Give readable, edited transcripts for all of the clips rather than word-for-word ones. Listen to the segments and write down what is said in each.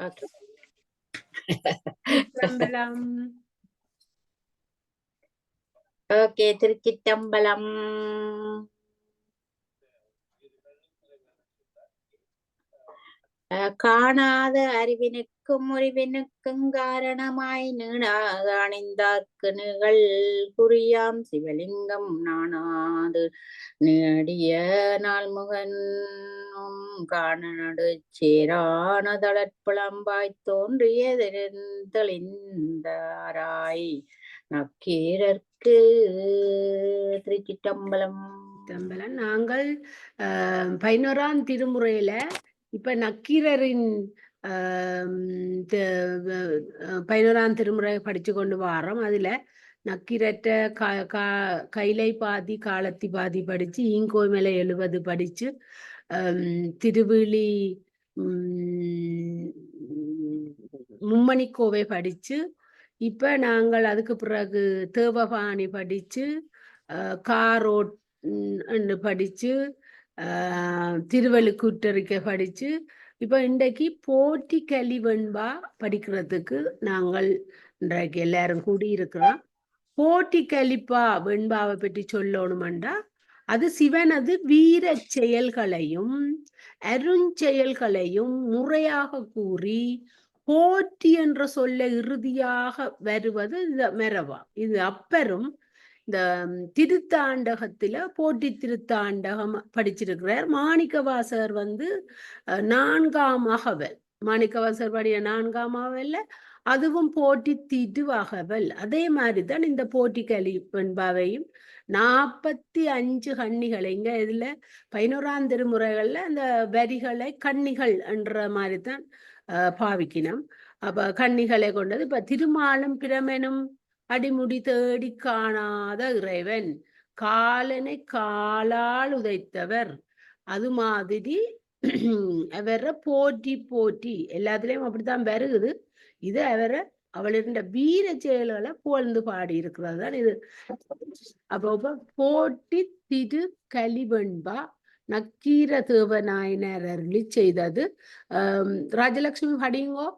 Okay. திருச்சிற்றம்பலம். Okay, திருச்சிற்றம்பலம். காணாத அறிவினுக்கும் முறிவினுக்கும் காரணமாய் அணிந்தார்க்கு நிகழ் குறியாம் சிவலிங்கம் நாணாது நேடிய நாள்முகனும் காணநடு சேரான தளற்புலம்பாய் தோன்றியதெளிந்தாராய் நக்கீரர்க்கு. திருச்சிற்றம்பலம். நாங்கள் 11ஆம் திருமுறையில இப்ப நக்கீரரின் 11ஆம் திருமுறை படிச்சு கொண்டு வாரோம். அதுல நக்கீரற்ற கைலை பாதி காலத்தி பாதி படிச்சு, ஈங்கோய்மலை 70 படிச்சு, திருவிழி மும்மணிக்கோவை படிச்சு, இப்ப நாங்கள் அதுக்கு பிறகு தேவபாணி படிச்சு, காரோட் படிச்சு, திருவள்ளுக்கூற்றறிக்கை படிச்சு, இப்ப இன்றைக்கு போட்டி கலி வெண்பா படிக்கிறதுக்கு நாங்கள் இன்றைக்கு எல்லாரும் கூடியிருக்கிறோம். போட்டி கலிப்பா வெண்பாவை பற்றி சொல்லணுமெண்டா, அது சிவனது வீர செயல்களையும் அருஞ்செயல்களையும் முறையாக கூறி போட்டி என்ற சொல்ல இறுதியாக வருவது இந்த மெரவா. இது அப்பரும் இந்த திருத்தாண்டகத்துல போட்டி திருத்தாண்டகம் படிச்சிருக்கிறார். மாணிக்கவாசகர் 4ஆம் அகவல், மாணிக்கவாசகர் படிய 4ஆம் அகவல்ல அதுவும் போட்டி திருவகவல். அதே மாதிரிதான் இந்த போட்டி கலி வெண்பாவையும் 45 கன்னிகளை இங்க இதுல 11ஆம் திருமுறைகள்ல அந்த வரிகளை கன்னிகள் என்ற மாதிரிதான் பாவிக்கணும். அப்ப கன்னிகளை கொண்டது. இப்ப திருமாலும் பிரமனும் அடிமுடி தேடி காணாத இறைவன், காலனை காலால் உதைத்தவர், அது மாதிரி அவரை போற்றி போற்றி எல்லாத்துலயும் அப்படித்தான் வருகுது. இது அவரை அவளிருந்த வீர செயல்களை புகழ்ந்து பாடி இருக்கிறது தான் இது. அப்போ போட்டி திரு கலிவெண்பா நக்கீர தேவநாயனர் அருளி செய்தது. ராஜலட்சுமி படிங்கோ.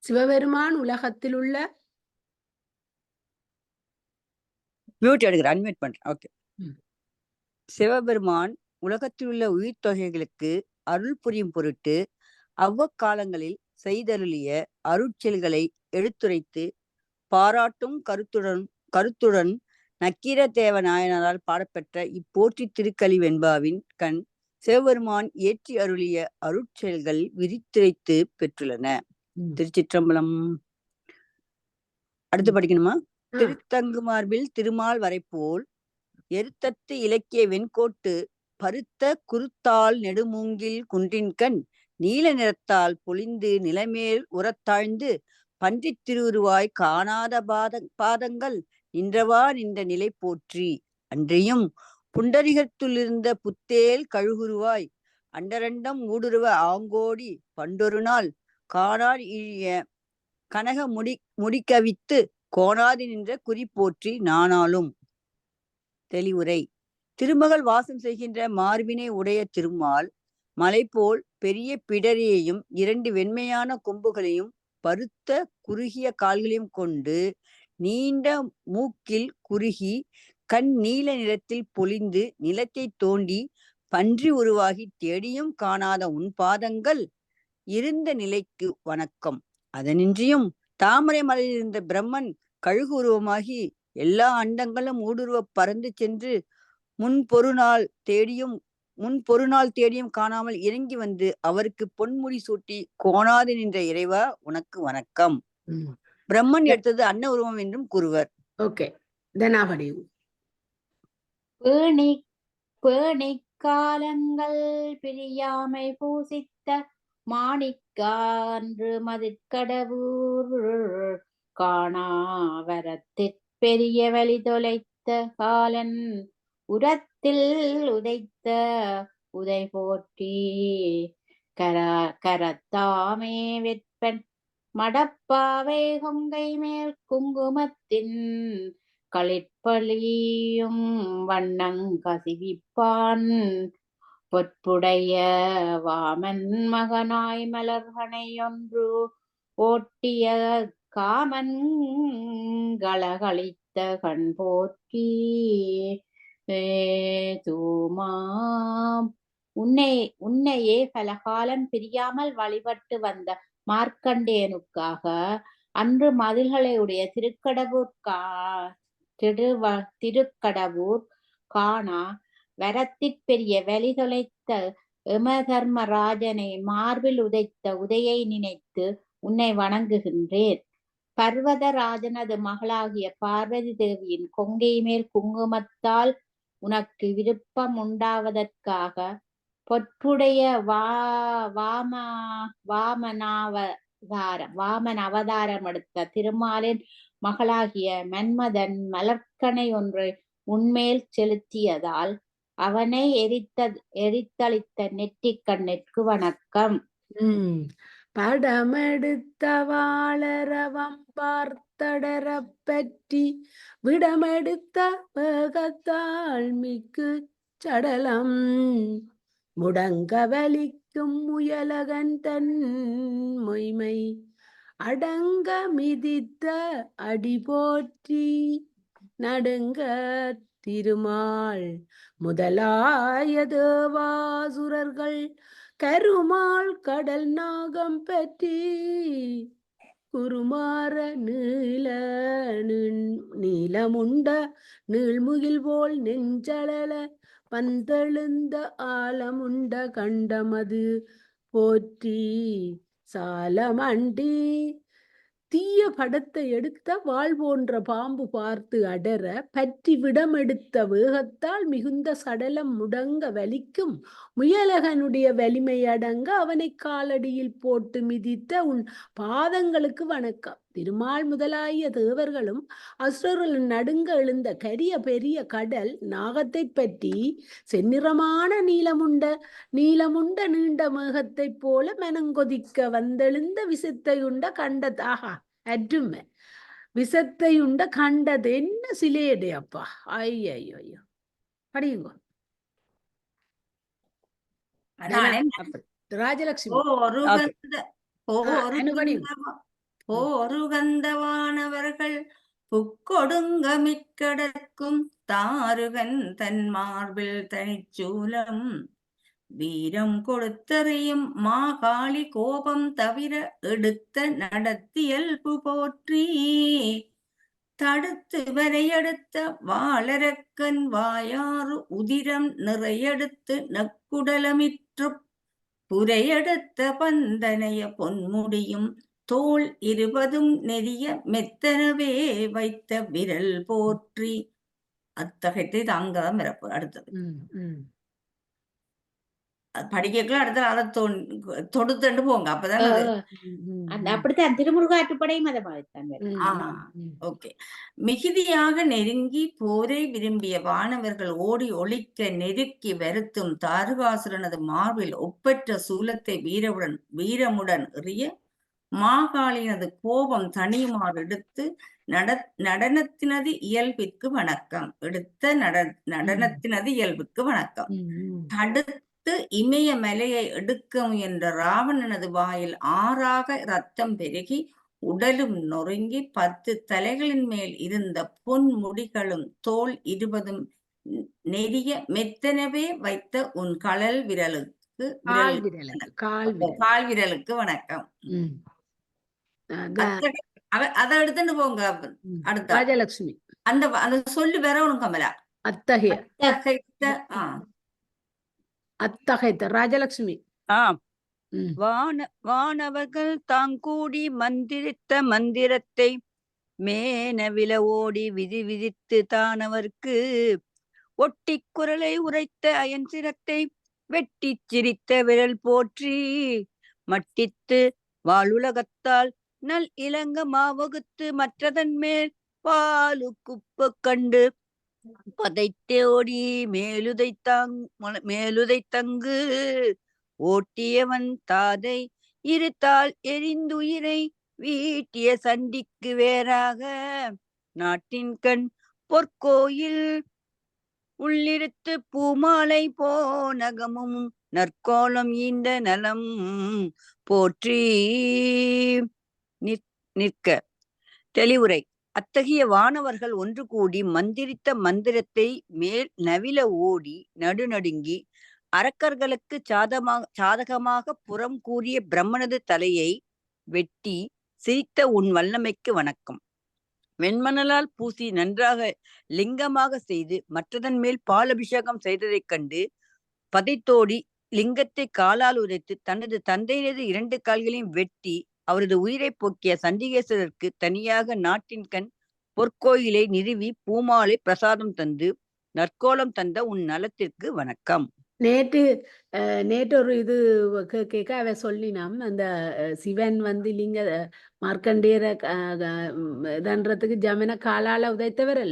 சிவபெருமான் உலகத்தில் உள்ள அன்மியூட் பண்றேன். ஓகே. சிவபெருமான் உலகத்தில் உள்ள உயிர் தொகைகளுக்கு அருள் புரியும் பொருட்டு அவ்வக்காலங்களில் செய்தருளிய அருட்செயல்களை எடுத்துரைத்து பாராட்டும் கருத்துடன் நக்கீர தேவ நாயனரால் பாடப்பெற்ற இப்போற்றி திருக்கலி வெண்பாவின் கண் சிவபெருமான் ஏற்றி அருளிய அருட்செயல்கள் விரித்துரைத்து பெற்றுள்ளன. திருச்சிற்றம்பலம். அடுத்து படிக்கணுமா? திருத்தங்கு மார்பில் திருமால் வரைப்போல் எருத்தத்து இலக்கிய வெண்கோட்டு பருத்த குருத்தாள் நெடுமூங்கில் குன்றின்கண் நீல நிறத்தால் பொலிந்து நிலமேல் உரத்தாழ்ந்து பன்றித் திருவுருவாய் காணாத பாதங்கள் நின்றவா நின்ற நிலை போற்றி அன்றியும் புண்டரிகத்துள்ளிருந்த புத்தேல் கழுகுருவாய் அண்டரண்டம் ஊடுருவ ஆங்கோடி பண்டொரு நாள் காணார் இழிய கனக முடிக்கவித்து கோணாதி நின்ற குறி போற்றி நானாலும். தெளிவுரை. திருமகள் வாசம் செய்கின்ற மார்பினை உடைய திருமால் மலை போல் பெரிய பிடரியையும் 2 வெண்மையான கொம்புகளையும் பருத்த குறுகிய கால்களையும் கொண்டு நீண்ட மூக்கில் குறுகி கண் நீல நிறத்தில் பொலிந்து நிலத்தை தோண்டி பன்றி உருவாகி தேடியும் காணாத உன் பாதங்கள் இருந்த நிலைக்கு வணக்கம். அதனின்றியும் தாமரை மலையில் இருந்த பிரம்மன் கழுகு உருவமாகி எல்லா அண்டங்களும் ஊடுருவ பறந்து சென்று முன்பொருநாள் தேடியும் காணாமல் இறங்கி வந்து அவருக்கு பொன்முடி சூட்டி கோணாது நின்ற இறைவா உனக்கு வணக்கம். பிரம்மன் எடுத்தது அன்ன உருவம் என்றும் கூறுவர். ஓகே. காலங்கள் பிரியாமை பூசித்த மாணிக்கான்று மதிற்கடவூர் காணாவரத்திற் பெரிய வழி தொலைத்த காலன் உரத்தில் உதைத்த உதை போற்றி கரத்தாமே வெற்பன் மடப்பாவை கொங்கை மேல் குங்குமத்தின் களிற்பழியும் வண்ணங் கசிவிப்பான் பொற்புடைய வாமன் மகனாய் மலர்கனை ஒன்று ஓட்டிய காமன் களகளித்த கண் போற்றி தூமாம் உன்னையே பலகாலம் பிரியாமல் வழிபட்டு வந்த மார்க்கண்டேயனுக்காக அன்று மதில்களை உடைய திருக்கடவூர் காணா வரத்திற்பெரிய வலி தொலைத்த யமதர்மராஜனை மார்பில் உதைத்த உதையை நினைத்து உன்னை வணங்குகின்றேன். பர்வதராஜனது மகளாகிய பார்வதி தேவியின் கொங்கை மேல் குங்குமத்தால் உனக்கு விருப்பம் உண்டாவதற்காக பொற்புடைய வாமன் அவதாரம் எடுத்த திருமாலின் மகளாகிய மன்மதன் மலர்கனை ஒன்றை உன்மேல் செலுத்தியதால் அவனை எரித்தளித்த நெற்றிக்கண்ணிற்கு வணக்கம். படமெடுத்த வாளரவம் பார்த்தடர பற்றி விடமெடுத்த வேகத்தால் மிக்கு சடலம் முடங்க வலிக்கும் முயலகன் தன் மொய்மை அடங்க மிதித்த அடி போற்றி நடுங்க திருமால் முதலாய தேவாசுரர்கள் கருமால் கடல் நாகம் பற்றி குருமாற நீலமுண்ட நீள்முகில் போல் நெஞ்சளல பந்தெழுந்த ஆலமுண்ட கண்டமது போற்றி சாலமண்டி தீய படத்தை எடுத்த வாள் போன்ற பாம்பு பார்த்து அடர பற்றி விடமெடுத்த வேகத்தால் மிகுந்த சடலம் முடங்க வலிக்கும் முயலகனுடைய வலிமை அடங்க அவனை காலடியில் போட்டு மிதித்த உன் பாதங்களுக்கு வணக்கம். திருமால் முதலாய தேவர்களும் அசுரர்களும் நடுங்க எழுந்த கரிய பெரிய கடல் நாகத்தை பற்றி செந்நிறமான நீலமுண்ட நீண்ட மேகத்தை போல மனங்கொதிக்க வந்தெழுந்த விசத்தையுண்ட கண்டதாக அற்றுமை விசத்தையுண்ட கண்டது என்ன சிலையடே அப்பா. ஐயோ படியுங்க ராஜலட்சுமி. போருகந்தவானவர்கள் புக்கொடுங்க மிக்கடக்கும் தாருகன் தன் மார்பில் தனிச்சூலம் வீரம் கொடுத்தறியும் மாகாளி கோபம் தவிர எடுத்த நடத்தியல்பு போற்றி தடுத்து வரையெடுத்த வாளரக்கன் வாயாறு உதிரம் நிறையெடுத்து நக்குடலமிற்று புரையெடுத்த பந்தனைய பொன்முடியும் தோல் 20 நெறிய மெத்தனவே வைத்த விரல் போற்றி. அத்தகைத்து தாங்கதான் மிரப்பு. அடுத்தது படிக்கல அடுத்த அதை தொடுத்துட்டு போங்க. அப்பதான் அப்படித்தான் திருமுருகாற்றுப்படையும் அதை மாதிரி. ஓகே. மிகுதியாக நெருங்கி போரை விரும்பிய வானவர்கள் ஓடி ஒழிக்க நெருக்கி வருத்தும் தாருகாசுரனது மார்பில் ஒப்பற்ற சூலத்தை வீரமுடன் எறிய மாகாளினது கோபம் தனியுமாறு எடுத்து நடனத்தினது இயல்பிற்கு வணக்கம். நடனத்தினது இயல்புக்கு வணக்கம். தடுத்து இமய மலையை எடுக்க முயன்ற ராவணனது வாயில் 6ஆக ரத்தம் பெருகி உடலும் நொறுங்கி 10 தலைகளின் மேல் இருந்த பொன் முடிகளும் தோல் 20 நெறிய மெத்தனவே வைத்த உன் கால் விரலுக்கு வணக்கம். அதை எடுத்துட்டு போங்க. அடுத்த ராஜலட்சுமி அந்த சொல்லு வேற ஒண்ணு கமலா. அத்தகைத்த ராஜலட்சுமி. வானவர்கள் தாங்கூடி மந்திரித்த மந்திரத்தை மேனவில ஓடி விதித்து தானவர்க்கு ஒட்டி குரலை உரைத்த அயன் சிரத்தை வெட்டி சிரித்த விரல் போற்றி மட்டித்து வாளுலகத்தால் நல் இளங்க மாவகுத்து மற்றதன் மேல் பாலு குப்ப கண்டு பதைத்தோடி மேலுதை தங்கு ஓட்டியவன் தாதை இருத்தால் எரிந்துயிரை வீட்டிய சண்டிக்கு வேறாக நாட்டின் கண் பொற்கோயில் உள்ளிருத்து பூமாலை போனகமும் நற்கோலம் ஈந்த நலம் போற்றி நிற்க. தெளிவுரை. அத்தகைய வானவர்கள் ஒன்று கூடி மந்திரித்த மந்திரத்தை மேல் நவில ஓடி நடுநடுங்கி அரக்கர்களுக்கு சாதகமாக புறம் கூறிய பிரம்மனது தலையை வெட்டி சிரித்த உன் வல்லமைக்கு வணக்கம். வெண்மணலால் பூசி நன்றாக லிங்கமாக செய்து மற்றதன் மேல் பாலபிஷேகம் செய்ததைக் கண்டு பதைத்தோடி லிங்கத்தை காலால் உதைத்து தனது தந்தையினது 2 கால்களையும் வெட்டி அவரது உயிரை போக்கிய சண்டிகேஸ்வரருக்கு தனியாக நாட்டின் கண் பொற்கோயிலை நிறுவி பூமாலை பிரசாதம் தந்து நற்கோலம் தந்த உன் நலத்திற்கு வணக்கம். நேற்று ஒரு இது கேட்க அவ சொல்லினாம், அந்த சிவன் வந்து லிங்க மார்க்கண்டேயர இதன்றதுக்கு ஜமன காலால உதைத்தவர்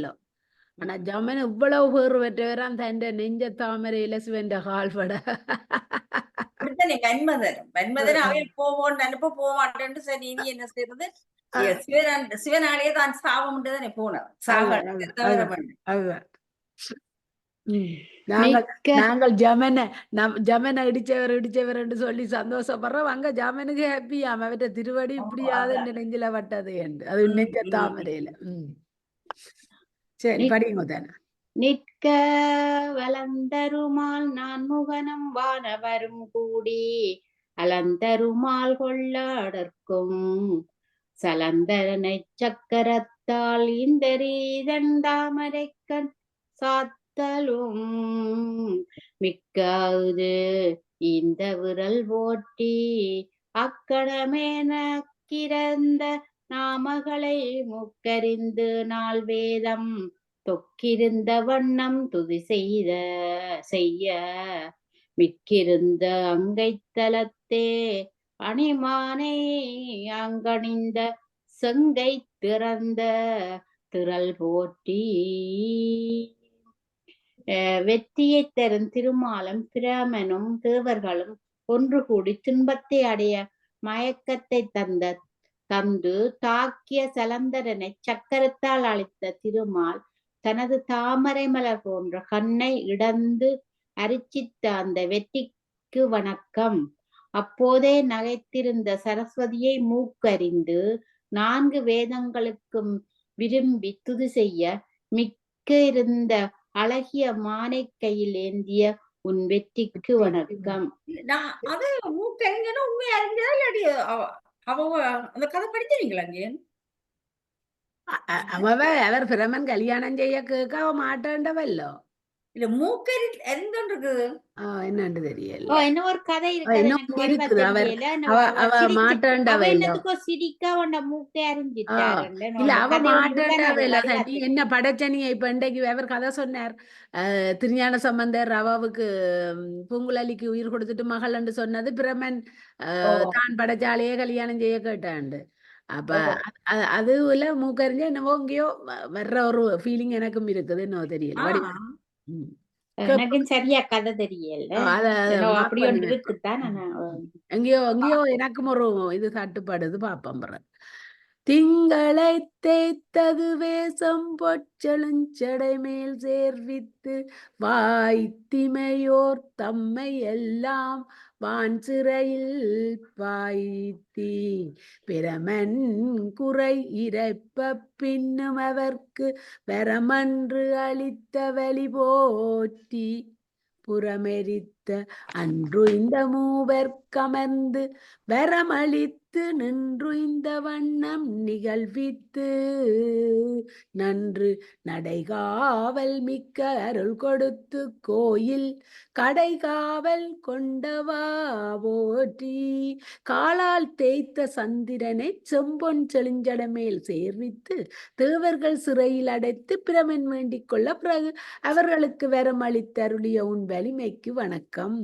ஆனா ஜமன் இவ்வளவு பேர் பெற்றவரான் தன் நெஞ்ச தாமரையில சிவன் கால்பட அப்படித்தானே மன்மதன் அவையில் போவோன்னு அனுப்ப போக மாட்டேன்னு சரி நீ என்ன செய்யறது சிவனாலேயே தான் சாபம் தானே போனார் நாங்கள் ஜமனை இடிச்சவர் என்று சொல்லி சந்தோஷப்படுறோம். அங்க ஜமனுக்கு ஹாப்பியாம அவற்ற திருவடி இப்படியாவது இந்த நெஞ்சில பட்டது என்று அது நெஞ்ச தாமரையில. சரி படிங்க தானே. நிற்க வளந்தருமால் நான் முகனம் வானவரும் கூடி அலந்தருமால் கொள்ளாடற்கும் சலந்தரனை சக்கரத்தால் இந்தரீதன் தாமரைக்கண் சாத்தலும் மிக்காது இந்த விரல் போட்டி அக்கணமேன கிறந்த நாமகளை முக்கறிந்து நாள் வேதம் தொக்கிருந்த வண்ணம் துதி செய்ய மிக்கிருந்த அங்கைத்தலத்தே அணிமானை அங்கணிந்த செங்கை திறந்த திரள் போற்றி. வெற்றியை தரும் திருமாலும் பிரமனும் தேவர்களும் ஒன்று கூடி துன்பத்தை அடைய மயக்கத்தை தந்து தாக்கிய சலந்தரனை சக்கரத்தால் அளித்த திருமால் தனது தாமரை மலர் போன்ற கண்ணை இடந்து அரிச்சித்த அந்த வெற்றிக்கு வணக்கம். அப்போதே நகைத்திருந்த சரஸ்வதியை மூக்கறிந்து 4 வேதங்களுக்கும் விரும்பி துதி செய்ய மிக்க இருந்த அழகிய மானை கையில் ஏந்திய உன் வெற்றிக்கு வணக்கம். அது மூக்கறிஞனா உண்மையா அறிஞ்சதா இல்லாடி அந்த கதை படிச்சீங்களா? அவர் பிரமன் கல்யாணம் செய்ய கேட்க அவ மாட்டாண்டவல்லோ. இல்ல மூக்கறி அறிந்துருக்கு என்னன்னு தெரியல. என்ன ஒரு கதை இருக்குது. அவ மாட்டாண்டவல்லோ. சிரிக்க அவன் மூக்கை அறிஞ்சிட்டாரு. இல்ல அவ மாட்டாண்டவல்ல. நீ என்ன படைச்சனிய இப்ப இன்றைக்கு அவர் கதை சொன்னார். திருஞான சம்பந்தர் அவாவுக்கு பூங்குழலிக்கு உயிர் கொடுத்துட்டு மகள் என்று சொன்னது பிரமன் தான் படைச்சாலேயே கல்யாணம் செய்ய கேட்டாண்டு. அப்ப அதுல மூக்கறிஞ்ச என்னவோ இங்கேயோ வர்ற ஒரு ஃபீலிங் எனக்கும் இருக்குது. என்னவோ தெரியல. எனக்கும் சரியா கதை தெரியல. அப்படி ஒன்று இருக்குத்தான். எங்கேயோ எனக்கும் ஒரு இது தட்டுப்படுது. பாப்பம் திங்களை தேய்த்தது வேசம் பொச்செழுஞ்சடை மேல் சேர்வித்து வாய்த்திமையோர் தம்மை எல்லாம் வான் சிறையில் பாய்த்தி பிரமன் குறை இறைப்ப பின்னும் அவர்க்கு வரமன்று அளித்த வழி போற்றி புறமெரித்த அன்று இந்த மூவர் கமர்ந்து வரமளித்து நின்று இந்த வண்ணம் நிகழ்வித்து நன்று நடைகாவல் மிக்க அருள் கொடுத்து கோயில் கடைகாவல் கொண்டவா போற்றி. காலால் தேய்த்த சந்திரனை செம்பொன் செழுஞ்சட மேல் சேர்வித்து தேவர்கள் சிறையில் அடைத்து பிரமன் வேண்டிக் கொள்ள பிறகு அவர்களுக்கு வரமளித்தருளிய உன் வலிமைக்கு வணக்கம்.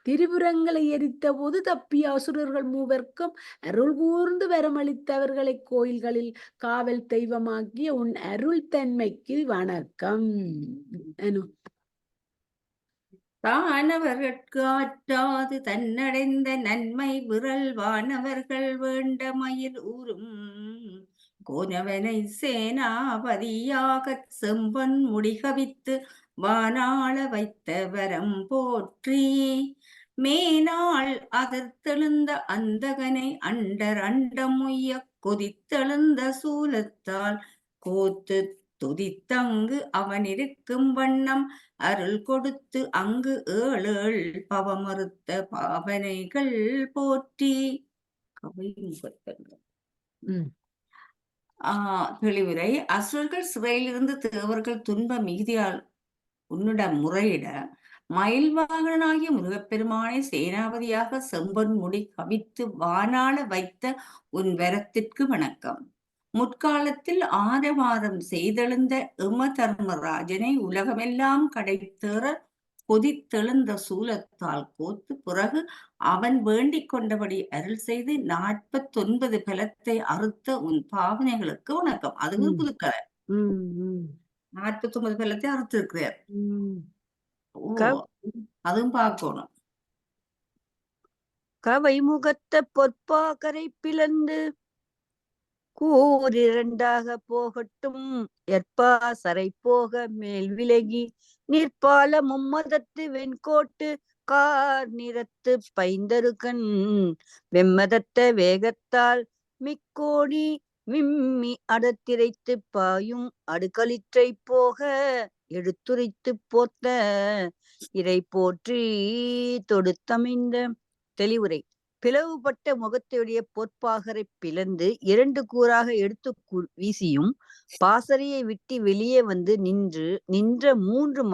திரிபுரங்களை எரித்த போது தப்பிய அசுரர்கள் மூவர்க்கும் அருள் கூர்ந்து வரமளித்தவர்களை கோயில்களில் காவல் தெய்வமாக்கிய உன் அருள் தன்மைக்கு வணக்கம். தானவர்கட்கு ஆற்றாது தன்னடைந்த நன்மை விரல் வானவர்கள் வேண்ட மயில் ஊரும் கோனவனை சேனாபதியாக செம்பன் முடிகவித்து வானாள வைத்த வரம் போற்றி. மேனாள் அதர்த்தெழுந்த அந்தகனை அண்டர் அண்டமுய்ய கொதித்தெழுந்த சூலத்தால் கோத்து துதித்தங்கு அவன் இருக்கும் வண்ணம் அருள் கொடுத்து அங்கு ஏழேழ் பவமறுத்த பாவனைகள் போற்றி. தெளிவுரை. அசுரர்கள் சிறையிலிருந்து தேவர்கள் துன்ப மிகுதியால் உன்னிடம் முறையிட மயில்வாகனாகிய முருகப்பெருமானை சேனாபதியாக செம்பொன் முடி கவித்து வானாள வைத்த உன் வரத்திற்கு வணக்கம். முற்காலத்தில் ஆரவாரம் செய்தெழுந்த எம தர்மராஜனை உலகமெல்லாம் கடைத்தேற கொதித்தெழுந்த சூலத்தால் கோத்து பிறகு அவன் வேண்டிக் கொண்டபடி அருள் செய்து 49 பலத்தை அறுத்த உன் பாவனைகளுக்கு வணக்கம். அதுவும் புதுக்கதை. 49 பலத்தை அறுத்திருக்கிறார். அதுவும் பார்க்கணும். கவைமுகத்த பொற்பாக்கரை பிளந்து கூறிரண்டாக போகட்டும் எற்பாசரை போக மேல் விலகி நிற்பால மும்மதத்து வெண்கோட்டு கார் நிறத்து பைந்தருகன் வெம்மதத்த வேகத்தால் மிக்கோடி விம்மி அடத்திரைத்து பாயும் அடுக்களிற்றை போக எடுத்துரைத்து போத்த இறை போற்றி தொடுத்தமைந்த. தெளிவுரை. பிளவுபட்ட முகத்தையுடைய பொற்பாகரை பிளந்து 2 கூறாக எடுத்து வீசியும் பாசறையை விட்டு வெளியே வந்து நின்ற 3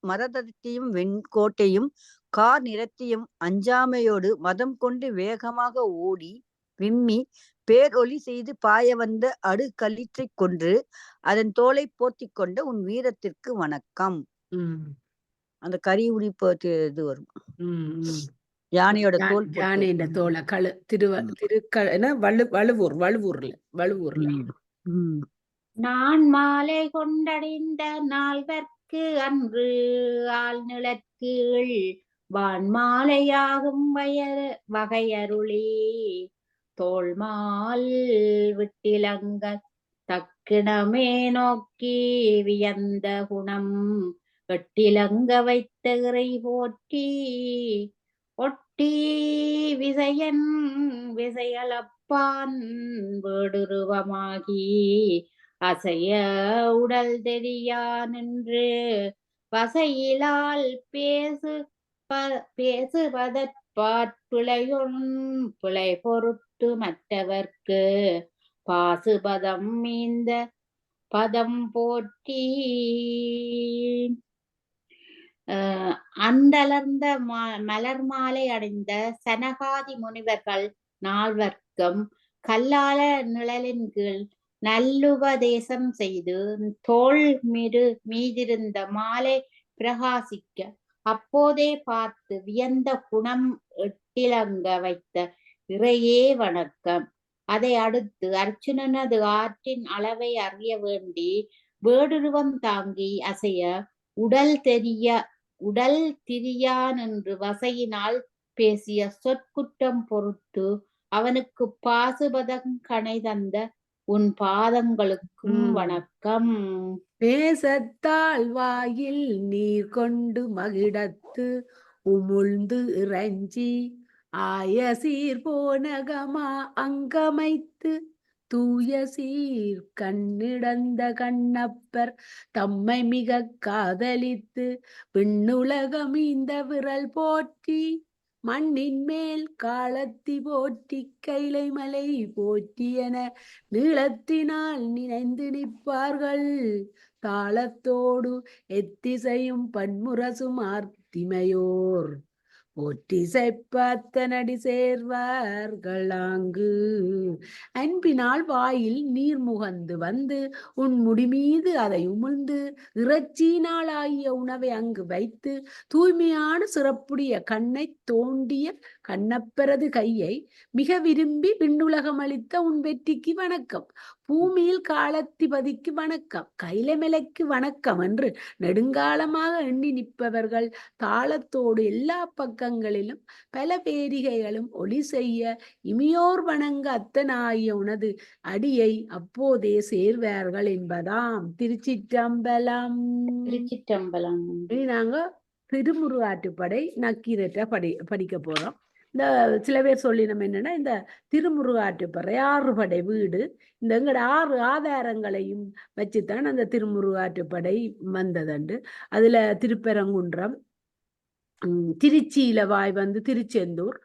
மரதத்தையும் வெண்கோட்டையும் கார் நிறத்தையும் அஞ்சாமையோடு மதம் கொண்டு வேகமாக ஓடி விம்மி பேரொலி செய்து பாய வந்த அடுக்களிற்றை கொன்று அதன் தோலை போர்த்தி கொண்ட உன் வீரத்திற்கு வணக்கம். அந்த கரி உரிப்பு இது வரும். யானையோட தோல், யானையோட தோலை வழுவூர்ல. நான் மாலை கொண்டடைந்த நால்வர்க்கு அன்று ஆள் நிலக்கீழ் வான்மாலையாகும் வகையருளி தோல்மால் விட்டிலங்க தக்கிணமே நோக்கி வியந்த குணம் வெட்டிலங்க வைத்த இறை போற்றி. ஒட்டி விசையன் விசையளப்பான் வேடுருவமாகி அசைய உடல் தெரியா நின்று வசையிலால் பிழை பொருட்டு மற்றவர்க்கு பாசுபதம் மீந்த பதம் போற்றி. அந்தளர்ந்த மலர் மாலை அடைந்த சனகாதி முனிவர்கள் 4வர்க்கும் கல்லால நிழலின் கீழ் நல்லுபதேசம் செய்து தோள் மீதிருந்த மாலை பிரகாசிக்க அப்போதே பார்த்து வியந்த குணம் எட்டிலங்க வைத்த இறையே வணக்கம். அதை அடுத்து அர்ச்சுனனது ஆற்றின் அளவை அறிய வேண்டி வேடுருவம் தாங்கி அசைய உடல் திரியான் என்று வசையினால் பேசிய சொற்குற்றம் பொறுத்து அவனுக்கு பாசுபதம் கணை தந்த உன் பாதங்களுக்கும் வணக்கம். பேசத்தால் வாயில் நீர் கொண்டு மகிடத்து உமுழ்ந்து இறைஞ்சி ஆய சீர் போனகமா அங்கமைத்து தூய சீர் கண்ணிடந்த கண்ணப்பர் தம்மை மிக காதலித்து விண்ணுலகம் இந்த விரல் போற்றி மண்ணின் மேல் காலத்தி போற்றி கைலை மலை போற்றி என நீளத்தினால் நினைந்து நிற்பார்கள். தாளத்தோடு எத்திசையும் பன்முரசும் ஆர்த்திமையோர் போற்றிசைப்பத்தனடி சேர்வார்களாங்கு. அன்பினால் வாயில் நீர் முகந்து வந்து உன் முடிமீது அதை உமிழ்ந்து இறைச்சியினால் ஆகிய உணவை அங்கு வைத்து தூய்மையான சிறப்புடைய கண்ணை தோண்டிய கண்ணப்பரது கையை மிக விரும்பி விண்ணுலகம் அளித்த உன் வெற்றிக்கு வணக்கம், பூமியில் காலத்திபதிக்கு வணக்கம், கைலமலைக்கு வணக்கம் என்று நெடுங்காலமாக எண்ணி நிற்பவர்கள் தாளத்தோடு எல்லா பக்கங்களிலும் பல பேரிகைகளும் ஒளி செய்ய இமையோர் வணங்க அத்தனாகிய உனது அடியை அப்போதே சேர்வார்கள் என்பதாம். திருச்சிற்றம்பலம். திருச்சிற்றம்பலம். இனி நாங்க திருமுருகாற்றுப்படை நக்கீரற்ற படிக்க போறோம். இந்த சில பேர் சொல்லினோம் என்னன்னா, இந்த திருமுருகாற்றுப்படை 6 படை வீடு, இந்த எங்கட 6 ஆதாரங்களையும் வச்சுத்தான் அந்த திருமுருகாற்றுப்படை வந்ததுண்டு. அதுல திருப்பரங்குன்றம், திருச்சியிலவாய் வந்து திருச்செந்தூர்,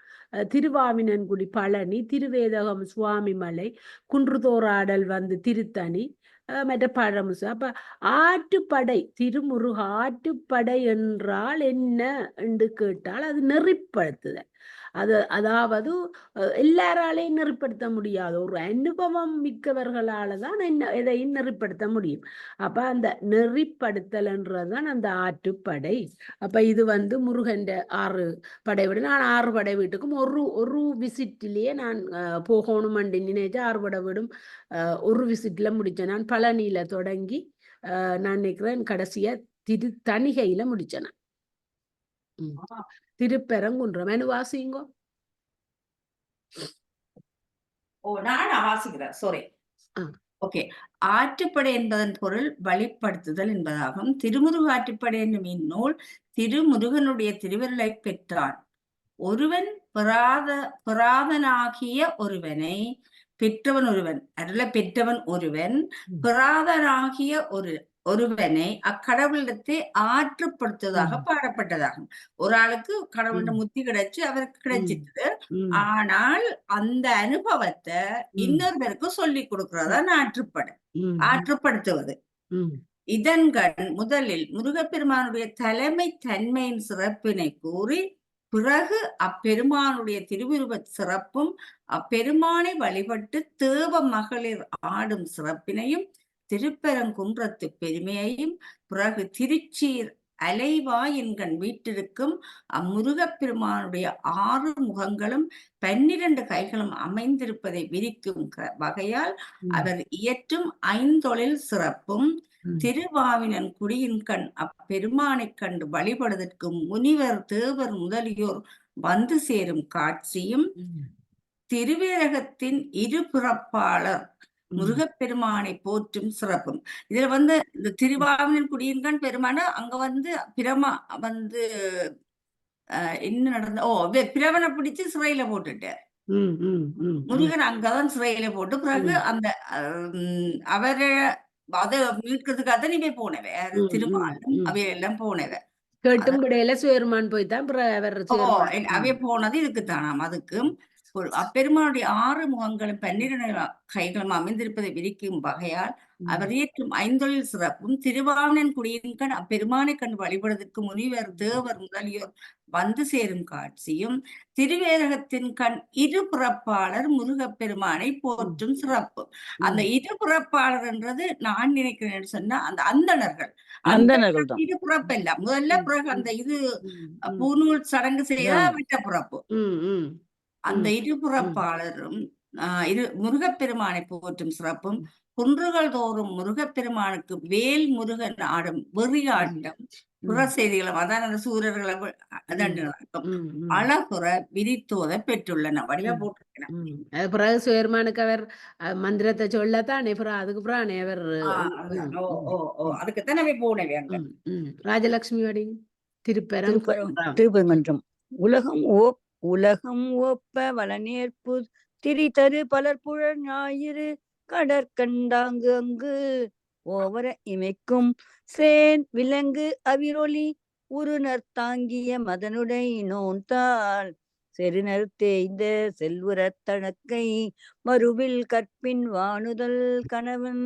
திருவாவினன்குடி பழனி, திருவேதகம் சுவாமிமலை, குன்றுதோராடல் வந்து திருத்தணி, மற்ற பழமுசு. அப்ப ஆற்றுப்படை, திருமுருக ஆற்றுப்படை என்றால் என்ன என்று கேட்டால் அது நெறிப்படுத்துதல். அதாவது எல்லாராலையும் நெறிப்படுத்த முடியாது, ஒரு அனுபவம் மிக்கவர்களால தான் எதையும் நெறிப்படுத்த முடியும். அப்ப அந்த நெறிப்படுத்தல்ன்றதுதான் அந்த ஆற்றுப்படை. அப்ப இது வந்து முருகன் 6 படை வீடு. நான் 6 படை வீட்டுக்கும் ஒரு விசிட்டிலேயே நான் போகணும் நினைச்சு 6 படை வீடும் ஒரு விசிட்ல முடிச்சேன். நான் பழனியில தொடங்கி நான் நினைக்கிறேன் கடைசியா திருத்தணிகையில முடிச்சேன். திருப்பரங்குன்றம் வாசிங்கோ. நான் வாசிக்கிறேன். சாரி. ஓகே. ஆற்றுப்படை என்பதன் பொருள் வழிப்படுத்துதல் என்பதாகும். திருமுருக ஆற்றுப்படை என்னும் இந்நூல் திருமுருகனுடைய திருவருளை பெற்றான். ஒருவன் பிராதனாகிய ஒருவனை பெற்றவன் ஒருவன், அருளை பெற்றவன் ஒருவன் பிராதனாகிய ஒருவனை அக்கடவுளிடத்தை ஆற்றுப்படுத்துவதாக பாடப்பட்டதாகும். ஒரு ஆளுக்கு கடவுளோட முத்தி கிடைச்சு அவருக்கு கிடைச்சிட்டு, ஆனால் அந்த அனுபவத்தை இன்னொருவருக்கு சொல்லி கொடுக்கிறதான் ஆற்றுப்படுத்துவது. இதன்கண் முதலில் முருகப்பெருமானுடைய தலைமை தன்மையின் சிறப்பினை கூறி, பிறகு அப்பெருமானுடைய திருவுருவ சிறப்பும் அப்பெருமானை வழிபட்டு தேவ மகளிர் ஆடும் சிறப்பினையும் திருப்பரங்குன்றத்து பெருமையையும், பிறகு திருச்சீர் அலைவாயின்கண் வீட்டிற்கும் அம்முருகப்பெருமானுடைய 6 முகங்களும் 12 கைகளும் அமைந்திருப்பதை விரிக்கும் வகையால் அவர் இயற்றும் 5 சிறப்பும், திருவாவினன் குடியின் கண் அப்பெருமானை கண்டு வழிபடுவதற்கு முனிவர் தேவர் முதலியோர் வந்து சேரும் காட்சியும், திருவேரகத்தின் இருபிறப்பாளர் முருகப்பெருமானை போற்றும் சிறப்பும். இதுல வந்து இந்த திருவாவினன் குடியின்கண் பெருமான அங்க வந்து பிரமா வந்து என்ன நடந்த பிரவனை பிடிச்சு சிறையில போட்டுட்டார். முருகன் அங்கதான் சிறையில போட்டு பிறகு அந்த அவரை அதை மீட்கிறதுக்காக நீ போய் போனவ திருமாலும் அவையெல்லாம் போனவ கேட்டும் விடையில சுயர்மான் போய்தான் அவைய போனது இதுக்குத்தானாம். அதுக்கும் அப்பெருமானுடைய 6 முகங்களும் 12 கைகளும் அமைந்திருப்பதை விரிக்கும் வகையால் அவர் இயற்றும் 5 சிறப்பும், திருவாவினன் குடியின் கண் அப்பெருமானை கண்டு வழிபடுவதற்கு முனிவர் தேவர் முதலியோர் வந்து சேரும் காட்சியும், திருவேரகத்தின் கண் இருபிறப்பாளர் முருகப்பெருமானை போற்றும் சிறப்பு. அந்த இருபிறப்பாளர் என்றது நான் நினைக்கிறேன் சொன்னா அந்த அந்தணர்கள் இருபிறப்பு இல்ல, முதல்ல பிறகு அந்த இது பூநூல் சடங்கு செய்ய விட்ட பிறப்பு. அந்த இருபுறப்பாளரும் முருகப்பெருமானை போற்றும் சிறப்பும், குன்றுகள் தோறும் முருகப்பெருமானுக்கு வேல் முருகன் ஆடும் வெறியாட்டம் புற செய்திகளும், அதான் அந்த சூரர்களை அழகுற விரித்தோத பெற்றுள்ளன. வடிவா போட்டிருக்கேன். பிறகு சுயர்மானுக்கு அவர் மந்திரத்தை சொல்லத்தான் அதுக்கு பிறகு அவர் அதுக்குத்தான் அவை போனவே. ராஜலட்சுமி வடி திருப்பரங்குன்றம். உலகம் ஒப்ப வளநேர்ப்பு திரிதரு பலர்புழல் ஞாயிறு கடற்கண்டாங்கு அங்கு ஓவர இமைக்கும் சேன் விலங்கு அவிரொலி உருநர் தாங்கிய மதனுடை நோந்தாள் செருநர் தேய்ந்த செல்வரத் தழக்கை மறுவில் கற்பின் வானுதல் கணவன்.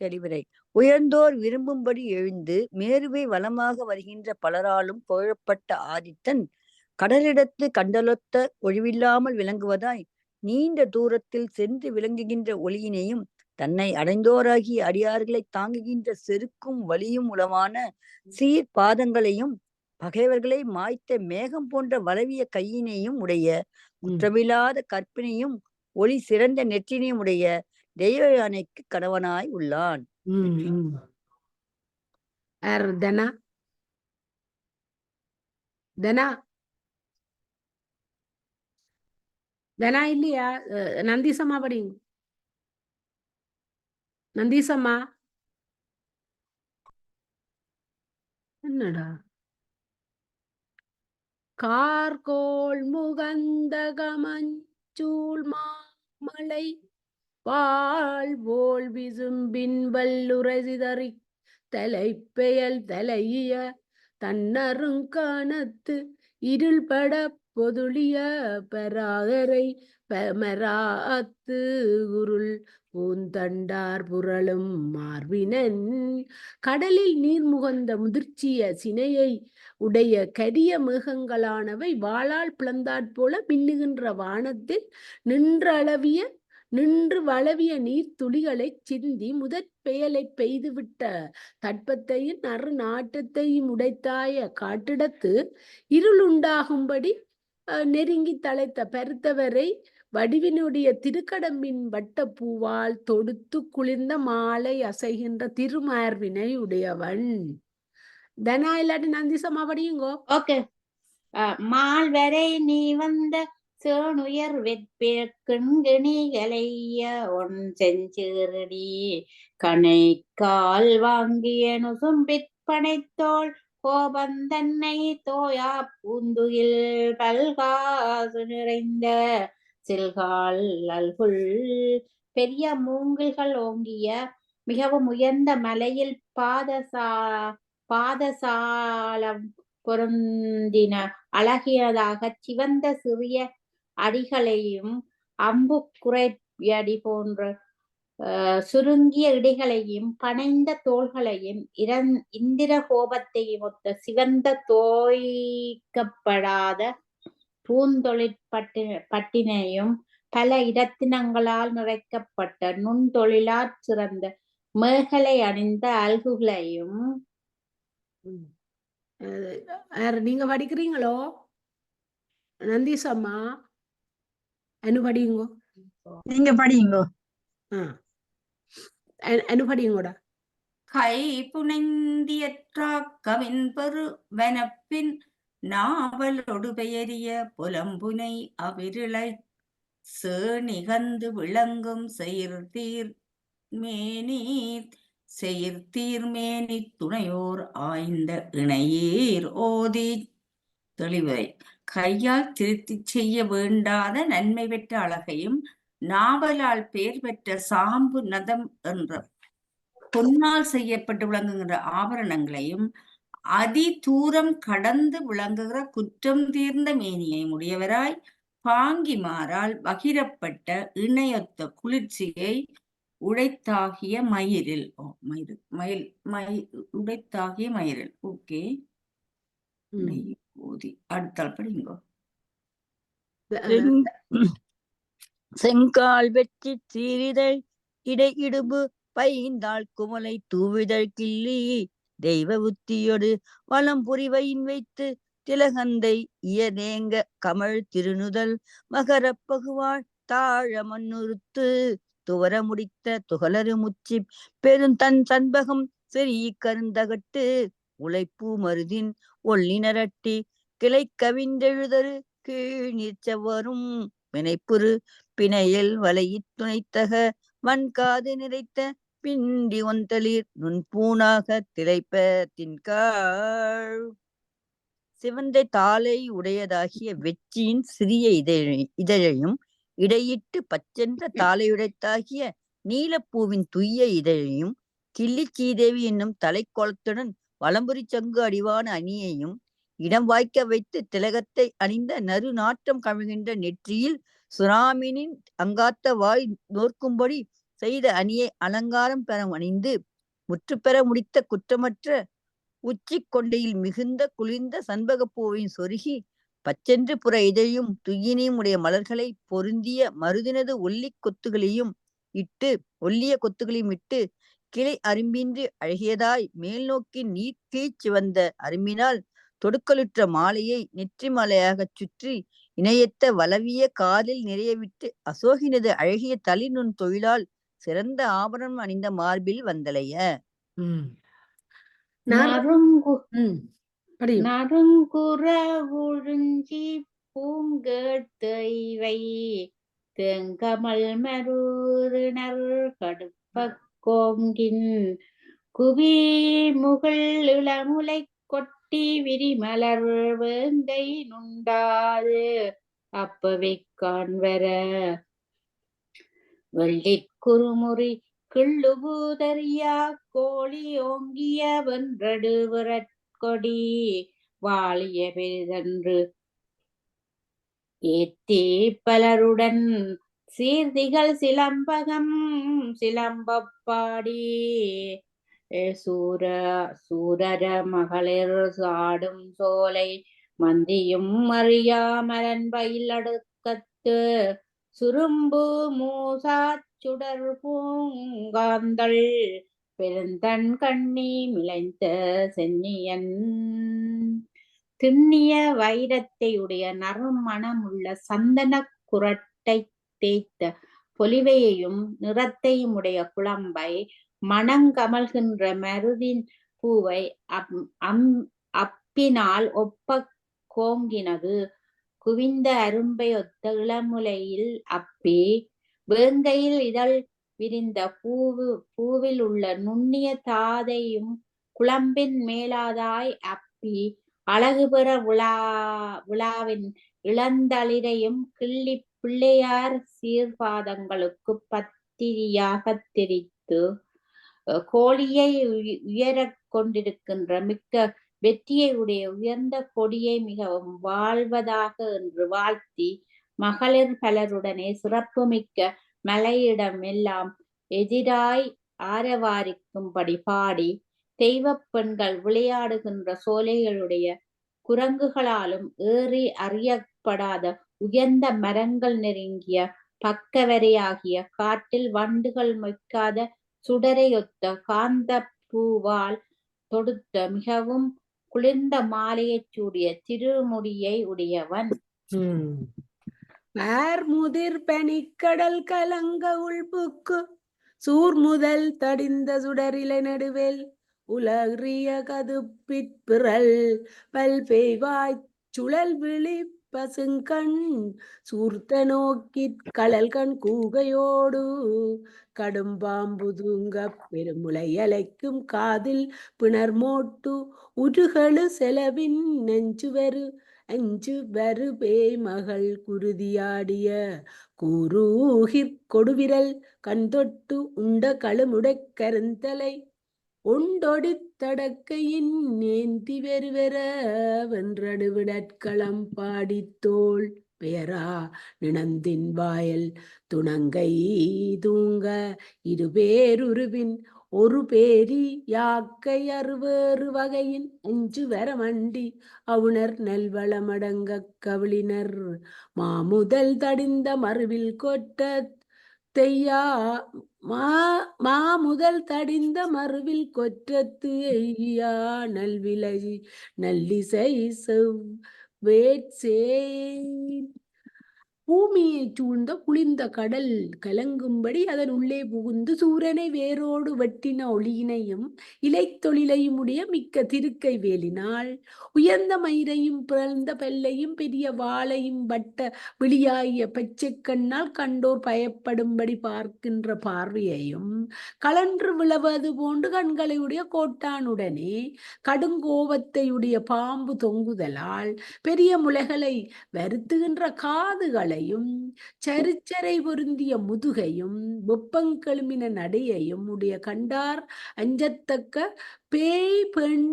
தெளிவுரை. உயர்ந்தோர் விரும்பும்படி எழுந்து மேருவை வலமாக வருகின்ற பலராலும் புகழப்பட்ட ஆதித்தன் கடலிடத்து கண்டலொத்த ஒழிவில்லாமல் விளங்குவதாய் நீண்ட தூரத்தில் சென்று விளங்குகின்ற ஒளியினையும் தன்னை அடைந்தோராகிய அடியார்களை தாங்குகின்ற செருக்கும் வலியும் உளவான சீர் பாதங்களையும் பகைவர்களை மாய்த்த மேகம் போன்ற வளவிய கையினையும் உடைய குற்றமில்லாத கற்பினையும் ஒளி சிறந்த நெற்றினையும் உடைய தெய்வ யானைக்கு கணவனாய் உள்ளான். தனா தனா தனா இல்லையா? நந்தீசம்மா படிங்க. நந்தீசம்மா என்னடா? கார்கோள் முகந்தகமஞ்சூள் மாமலை வாழ்வோல் விசும்பின் வல்லுரசிதறி தலைப்பெயல் தலைய தன்னருங்கணத்து இருள்பட பொதுளிய பராகரை பமராத்து உருள் பூந்தண்டார் புரளும் மார்பினன் கடலில் நீர் முகந்த முதிர்ச்சிய சினையை உடைய கரிய மேகங்களானவை வாளால் பிளந்தாற் போல மின்னுகின்ற வானத்தில் நின்று வளவிய நீர்த்துளிகளை சிந்தி முதற் பெயலை பெய்துவிட்ட தட்பத்தையும் நறு நாட்டத்தையும் உடைத்தாய காட்டிடத்து இருளுண்டாகும்படி நெருங்கி தலைத்த பருத்தவரை வடிவினுடைய திருக்கடம்பின் வட்ட பூவால் தொடுத்து குளிர்ந்த மாலை அசைகின்ற திருமார்பினை உடையவன். தனா இல்லாட்டி நந்திசமா படியுங்கோ. ஓகே. மால் வரை நீ வந்த சேணுயர் வெற்பிற்கிண்கிணிகளைய ஒன் செஞ்சீரடி கனை கால் வாங்கிய நுசும்பிற்பனைத்தோள் கோபந்தன்னை தோயா பூந்துகில் பல்காசு நிறைந்த சில்கால் அல்குள் பெரிய மூங்கில்கள் ஓங்கிய மிகவும் உயர்ந்த மலையில் பாதசாலம் பொருந்தின அழகியதாக சிவந்த சிறிய அடிகளையும் அம்பு குறையடி போன்ற சுருங்கிய இடிகளையும் பனைந்த தோள்களையும் இந்திர கோபத்தையும் ஒத்த சிவந்த தோய்க்கப்படாத பூந்தொழிற்பட்டினையும் பல இரத்தினங்களால் நிறைக்கப்பட்ட நுண்தொழிலாற் சிறந்த மேகலை அணிந்த அல்குகளையும். நீங்க படிக்கிறீங்களோ? நந்தீசம்மா அனு படியுங்கோ. நீங்க படியுங்கோ. அனு படியுங்கோடா. கை புனைந்தியற்றாக்கவின் பெரு வனப்பின் நாவலொடு பெயரிய புலம்புனை அவிரலை சேணிகந்து விளங்கும் செயிர்தீர்மேனி துணையோர் ஆய்ந்த இணையீர் ஓதி தெளிவை கையால் திருத்தி செய்ய வேண்டாத நன்மை பெற்ற அழகையும் நாவலால் பெயர் பெற்ற சாம்பு நதம் என்ற பொன்னால் செய்யப்பட்டு விளங்குகின்ற ஆபரணங்களையும் அதி தூரம் கடந்து விளங்குகிற குற்றம் தீர்ந்த மேனியை உடையவராய் பாங்கிமாரால் பகிரப்பட்ட இணையொத்த குளிர்ச்சியை உடைத்தாகிய மயிரில் உடைத்தாகிய மயிரில். ஓகே. அடுத்தால் படிங்கோ. செங்கால் வெற்றி சீரிதழ் இடையிடுபு பைந்தாள் குமலை தூவிதழ் கிள்ளி தெய்வ உத்தியோடு வளம் புரிவையின் வைத்து திலகந்தை இயதேங்க கமழ் திருநுதல் மகர பகுவாள் தாழ மண்ணுறுத்து துவர முடித்த துகளறு முச்சி பெருந்தன் சண்பகம் செறி கருந்தகட்டு உழைப்பூ மருதின் ஒள்ளினரட்டி கிளை கவிந்தெழுதரு கீழ் நீர்ச்சவரும் வினைப்புறு பிணையல் வலையிற் துணைத்தக வன்காது நிறைத்த பிண்டி ஒந்தளிர் நுண்பூனாக திளைப்ப தின்காள் சிவந்த தாளை உடையதாகிய வெற்றியின் சிறிய இதழையும் இடையிட்டு பச்சென்ற தாளையுடைத்தாகிய நீலப்பூவின் துய்ய இதழையும் கிள்ளி சீதேவி என்னும் தலைக்கோலத்துடன் வலம்புரி சங்கு அடிவான அணியையும் இடம் வாய்க்க வைத்து திலகத்தை அணிந்த நறு நாற்றம் கவிழ்கின்ற நெற்றியில் சுறாமினின் அங்காத்த வாய் நோர்க்கும்படி செய்த அணியை அலங்காரம் பெற அணிந்து முற்று பெற முடித்த குற்றமற்ற உச்சி கொண்டையில் மிகுந்த குளிர்ந்த சண்பகப்பூவின் சொருகி பச்சென்று புற இதழையும் துய்யினையும் உடைய மலர்களை பொருந்திய மருதினது ஒல்லிய கொத்துகளையும் இட்டு கிளை அரும்பின்றி அழகியதாய் மேல் நோக்கி நீர் கீழ்ச்சி வந்த அரும்பினால் தொடுக்கலுற்ற மாலையை நெற்றி மாலையாகச் சுற்றி இணையத்த வளவிய காலில் நிறையவிட்டு அசோகினது அழகிய தளிநுண் தொழிலால் சிறந்த ஆபரணம் அணிந்த மார்பில் வந்தலைய. நறுங்குற உழுஞ்சி பூங்கேட்டைவை தேங்கமல் மருறினர் கடுப்ப கோங்கின் குவி முகில் இளமுலை கொட்டி விரிமலர் வேங்கை நுண்டாது அப்பவை காண்வர வெள்ளிற் குறுமுறி கிள்ளுபூதறியா கோழி ஓங்கிய வென்றடு விரற்கொடி வாழிய பெரிதன்று ஏத்தி பலருடன் சீர்திகள் சிலம்பகம் சிலம்பப்பாடி சூரர மகளிர் சாடும் சோலை மந்தியும் அறியா மலன்பயில் அடுக்கத்து சுரும்பு மூசாச் சுடர் பூங்காந்தள் பெருந்தன் கண்ணி மிளைந்த சென்னியன் திண்ணிய வைரத்தை உடைய நறுமணமுள்ள சந்தன குரட்டை தேய்த்த பொலிவையையும் நிறத்தையும் உடைய குழம்பை மணங்கமல்கின்ற மருதின் பூவை அப்பினால் ஒப்ப கோங்கினது குவிந்த அரும்பை ஒத்த இளமுலையில் அப்பி வேங்கையில் இதழ் விரிந்த பூவில் உள்ள நுண்ணிய தாதையும் குழம்பின் மேலாதாய் அப்பி அழகு பெற விழாவின் இளந்தளிரையும் கிள்ளி பிள்ளையார் சீர்பாதங்களுக்கு பத்திரியாக தெரித்து கோழியை உயரக் கொண்டிருக்கின்ற மிக்க வெற்றியை உடைய உயர்ந்த கொடியை மிகவும் வாழ்வதாக என்று வாழ்த்தி மகளிர் பலருடனே சிறப்பு மிக்க மலையிடம் எல்லாம் எதிராய் ஆரவாரிக்கும்படி பாடி தெய்வப் பெண்கள் விளையாடுகின்ற சோலைகளுடைய குரங்குகளாலும் ஏறி அறியப்படாத உயர்ந்த மரங்கள் நெருங்கிய பக்கவரையாகிய காட்டில் வண்டுகள் மொய்க்காத சுடரையொத்த காந்த பூவால் தொடுத்த மிகவும் குளிர்ந்த மாலையைச் சூடிய திருமுடியை உடையவன். முதிர் பனிக்கடல் கலங்க உள்புக்கு சூர் முதல் தடிந்த சுடரிலை நடுவேல் உலகிய கதுப்பிறல் பல்பெய்வாய்ச் சுழல் விழி பசுங்கண் சூர்த்த நோக்கிற் கழல்கண் கூகையோடு கடும்பாம்பு தூங்க பெருமுலை அலைக்கும் காதில் பிணர்மோட்டு உருகழு செலவின் அஞ்சு வரு பேய் மகள் குருதியாடிய கூரூகிற் கொடுவிரல் கண் தொட்டு உண்ட களுமுடை கருந்தலை ஒண்டொடி தடக்கையின் நேந்தி வெறுவெற வென்றடு விடற்களம் பாடித்தோள் பெயரா நிணந்தின் வாயல் துணங்கை தூங்க இருபேருருவின் ஒரு பேரி யாக்கை அறுவேறு வகையின் அஞ்சு வர மண்டி அவுணர் நல்வளமடங்க கவிழினர் மாமுதல் தடிந்த மறுவில் கொட்ட தெய்யா முதல் தடிந்த மறுவில் கொற்றத்து எய்யா நல்விலை நல்லிசை வேட்சே பூமியை சூழ்ந்த குளிர்ந்த கடல் கலங்கும்படி அதன் உள்ளே புகுந்து சூரனை வேரோடு வெட்டின ஒளியினையும் இலைத்தொழிலையும் உடைய மிக்க திருக்கை வேலினால் உயர்ந்த மயிரையும் பிறந்த பல்லையும் பெரிய வாளையும் வட்ட விழியாகிய பச்சை கண்ணால் கண்டோர் பயப்படும்படி பார்க்கின்ற பார்வையையும் கலன்று விழவது போன்று கண்களையுடைய கோட்டானுடனே கடுங்கோபத்தையுடைய பாம்பு தொங்குதலால் பெரிய முளைகளை வருத்துகின்ற காதுகளை சரிச்சரை பொருந்திய முதுகையும் வெப்பங்கெழுமின நடையையும் உடைய கண்டார் அஞ்சத்தக்க பேய் பெண்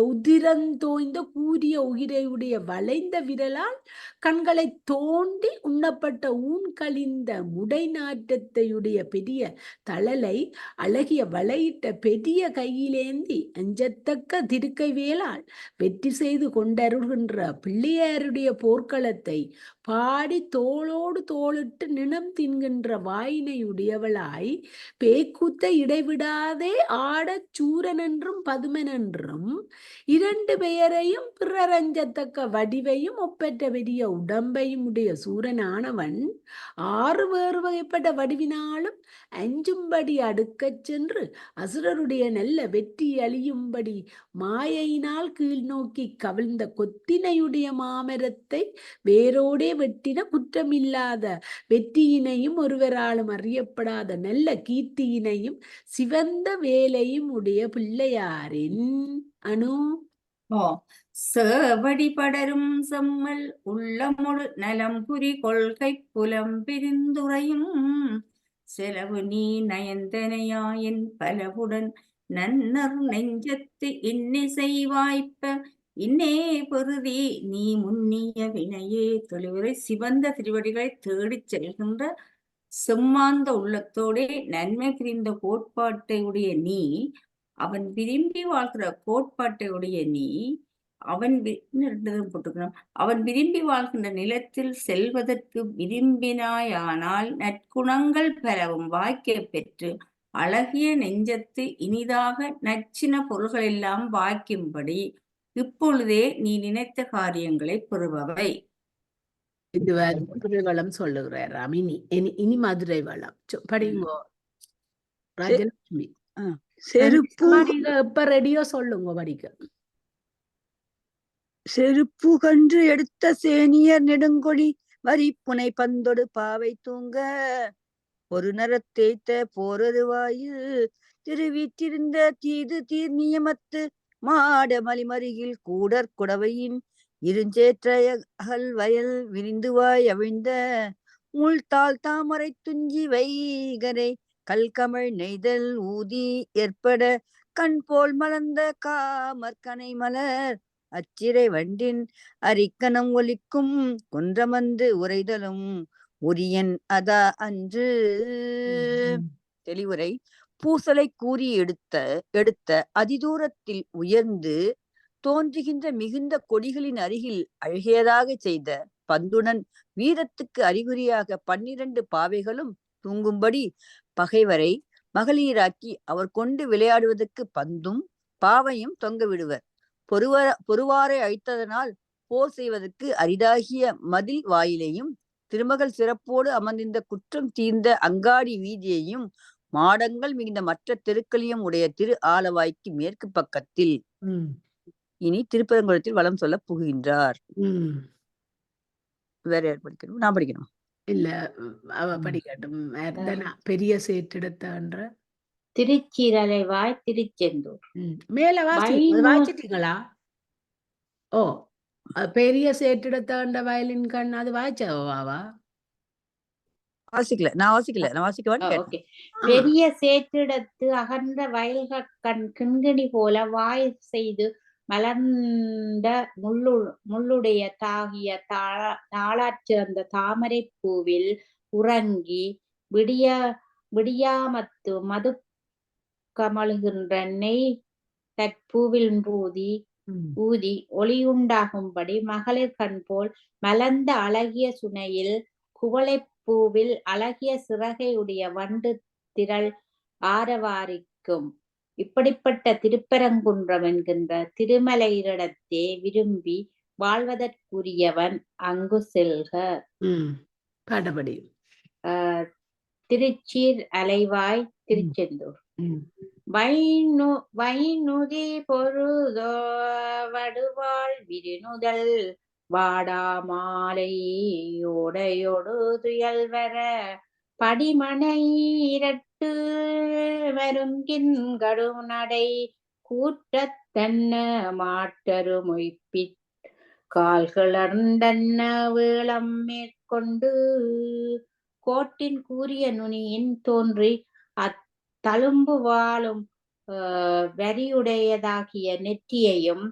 உதிரந்தோய்ந்த கூரிய உயிரையுடைய வளைந்த விரலால் கண்களை தோண்டி உண்ணப்பட்ட ஊன் கழிந்த முடை நாற்றத்தையுடைய பெரிய தழலை அழகிய வளையிட்ட பெரிய கையிலேந்தி அஞ்சத்தக்க திருக்கை வேளால் வெற்றி செய்து கொண்டருகின்ற பிள்ளையாருடைய போர்க்களத்தை பாடி தோளோடு தோளிட்டு நிணம் தின்கின்ற வாயினையுடையவளாய் பேக்கூத்த இடைவிடாதே ஆடச் சூரனென்றும் பதுமனென்றும் இரண்டு பெயரையும் பிறரஞ்சத்தக்க வடிவையும் ஒப்பற்ற பெரிய உடம்பையும் உடைய சூரனானவன் ஆறு வேறு வகைப்பட்ட வடிவினாலும் அஞ்சும்படி அடுக்கச் சென்று அசுரருடைய நல்ல வெற்றி அழியும்படி மாயையினால் கீழ் நோக்கி கவிழ்ந்த கொத்தினையுடைய மாமரத்தை வேரோடே வெட்டின குற்றமில்லாத வெற்றியினையும் ஒருவராலும் அறியப்படாத நல்ல கீர்த்தியினையும் சிவந்த வேலையும் உடைய பிள்ளையாரின் அணு சேவடி படரும் செம்மல் உள்ளமுழு நலம்புரி கொள்கை புலம் பிரிந்துரையும் செலவு நீ நயந்தனையாயின் பலவுடன் நன்னர் நெஞ்சத்து இன்னிசை வாய்ப்ப இன்னே பெறுதி நீ முன்னிய வினையே. தெளிவுரை சிவந்த திருவடிகளை தேடிச் செல்கின்ற செம்மாந்த உள்ளத்தோடே நன்மை புரிந்த கோட்பாட்டை உடைய நீ, அவன் விரும்பி வாழ்கிற கோட்பாட்டை உடைய நீ, அவன் போட்டுக்கணும், அவன் விரும்பி வாழ்கின்ற நிலத்தில் செல்வதற்கு விரும்பினாயானால் நற்குணங்கள் பலவும் வாய்க்க பெற்று அழகிய நெஞ்சத்து இனிதாக நச்சின பொருள்கள் எல்லாம் வாய்க்கும்படி இப்பொழுதே நீ நினைத்த காரியங்களை பெறுபவை. இது மதுரை வளம் சொல்லுகிறாராம். இனி மதுரை வளம் படிங்கோ ராஜலட்சுமி. எப்ப ரெடியோ சொல்லுங்க படிக்க. செருப்பு கன்று எடுத்த சேனியர் நெடுங்கொடி வரி புனை பந்தொடு பாவை தூங்க ஒரு நரத்தேய்த்த போரொரு வாயில் திருவிற்றிருந்த தீது தீர் நியமத்து மாட மலிமருகில் கூடற் குடவையின் இருஞ்சேற்ற அகல் வயல் விரிந்துவாய் அவிழ்ந்த முள்தாள் தாமரை துஞ்சி வைகரை கல்கமழ் நெய்தல் ஊதி ஏற்பட கண் போல் மலர்ந்த காமற்கனை மலர் அச்சிறை வண்டின் அரிக்கணம் ஒலிக்கும் குன்றமந்து உரைதலும் உரியன் அதா அன்று. தெளிவுரை பூசலை கூறி எடுத்த அதிதூரத்தில் உயர்ந்து தோன்றுகின்ற மிகுந்த கொடிகளின் அருகில் அழகியதாக செய்த பந்துடன் வீரத்துக்கு அறிகுறியாக 12 பாவைகளும் தூங்கும்படி பகைவரை மகளிராக்கி அவர் கொண்டு விளையாடுவதற்கு பந்தும் பாவையும் தொங்க விடுவர். பொறுவாரை அழித்ததனால் போர் செய்வதற்கு அரிதாகிய மதில் வாயிலையும் திருமகள் சிறப்போடு அமர்ந்திருந்த குற்றம் தீர்ந்த அங்காடி வீதியையும் மாடங்கள் மிகுந்த மற்ற தெருக்களையும் உடைய திரு ஆலவாய்க்கு மேற்கு பக்கத்தில் இனி திருப்பரங்குன்றத்தில் வளம் சொல்ல புகுகின்றார். வேற யார் படிக்கணும்? நான் படிக்கணும். இல்ல அவ படிக்கட்டும். பெரிய சேற்றெடுத்தான்ற திருச்சிரலைவாய் திருச்செந்தூர் மேல வாய்ச்சிட்டீங்களா? ஓ, பெரிய சேற்றெடுத்தாண்ட வயலின் கண் அது வாய்ச்சவாவா? வாசிக்கல, நான் வாசிக்க. பெரிய சேற்றிடத்து அகன்ற வயல்கள் கண் கிண்கிணி போல வாய் செய்து மலர்ந்த முள்ளுடைய தாகிய தாளாச்சிறந்த தாமரை பூவில் உறங்கி விடியாமத்து மது கமழுகின்ற நெய் கற்பூவில் ஊதி ஒளியுண்டாகும்படி மகளிர் கண் போல் மலர்ந்த அழகிய சுனையில் குவளை பூவில் அழகிய சிறகையுடைய வண்டு திரள் ஆரவாரிக்கும். இப்படிப்பட்ட திருப்பரங்குன்றம் என்கின்ற திருமலையிடத்தே விரும்பி வாழ்வதற்குரியவன் அங்கு செல்க. பாடபடி திருச்சீர் அலைவாய் திருச்செந்தூர் வைநுதி பொருதோ வடுவாள் விருநுதல் வாடாமாலையோடையொடு துயல் வர படிமனை இரட்டு வருங்கின் கடுநடை கூற்றத்தன்ன மாட்டரு மொய்ப்பிற் கால்களர்ந்தன்ன வேளம் மேற்கொண்டு கோட்டின் கூறிய நுனியின் தோன்றி அத்தழும்பு வாழும் வரியுடையதாகிய நெற்றியையும்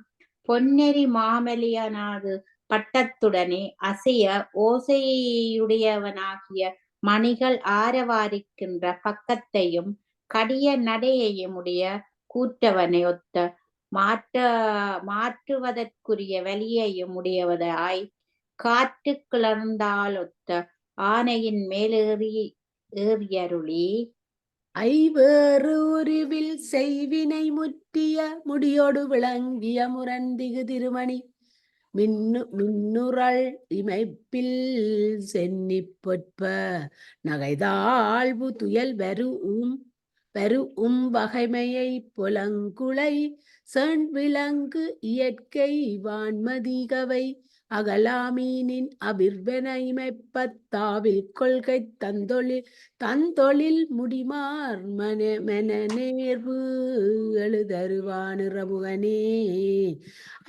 பொன்னெறி மாமலியனாது பட்டத்துடனே அசைய ஓசையுடையவனாகிய மணிகள் ஆரவாரிக்கின்ற பக்கத்தையும் கடிய நடையையும் உடைய கூற்றவனை ஒத்த மாற்றுவதற்குரிய வலியையும் உடையவதாய் காற்று கிளர்ந்தாலொத்த ஆனையின் ஏறியருளி ஐவேறு உருவில் செய்வினை முற்றிய முடியோடு விளங்கிய முரண்டிகு திருமணி மின்னுறள் இமைப்பில் சென்னி பொற்ப நகைதாழ்வு துயல் வரு வகைமையை புலங்குளை விளங்கு இயற்கை வான்மதிகவை அகலாமீனின் அபிர்வன இமைப்பத்தாவில் கொள்கை தந்தொழில் முடிமார் நேர்வு எழுதருவானிறமுகனே.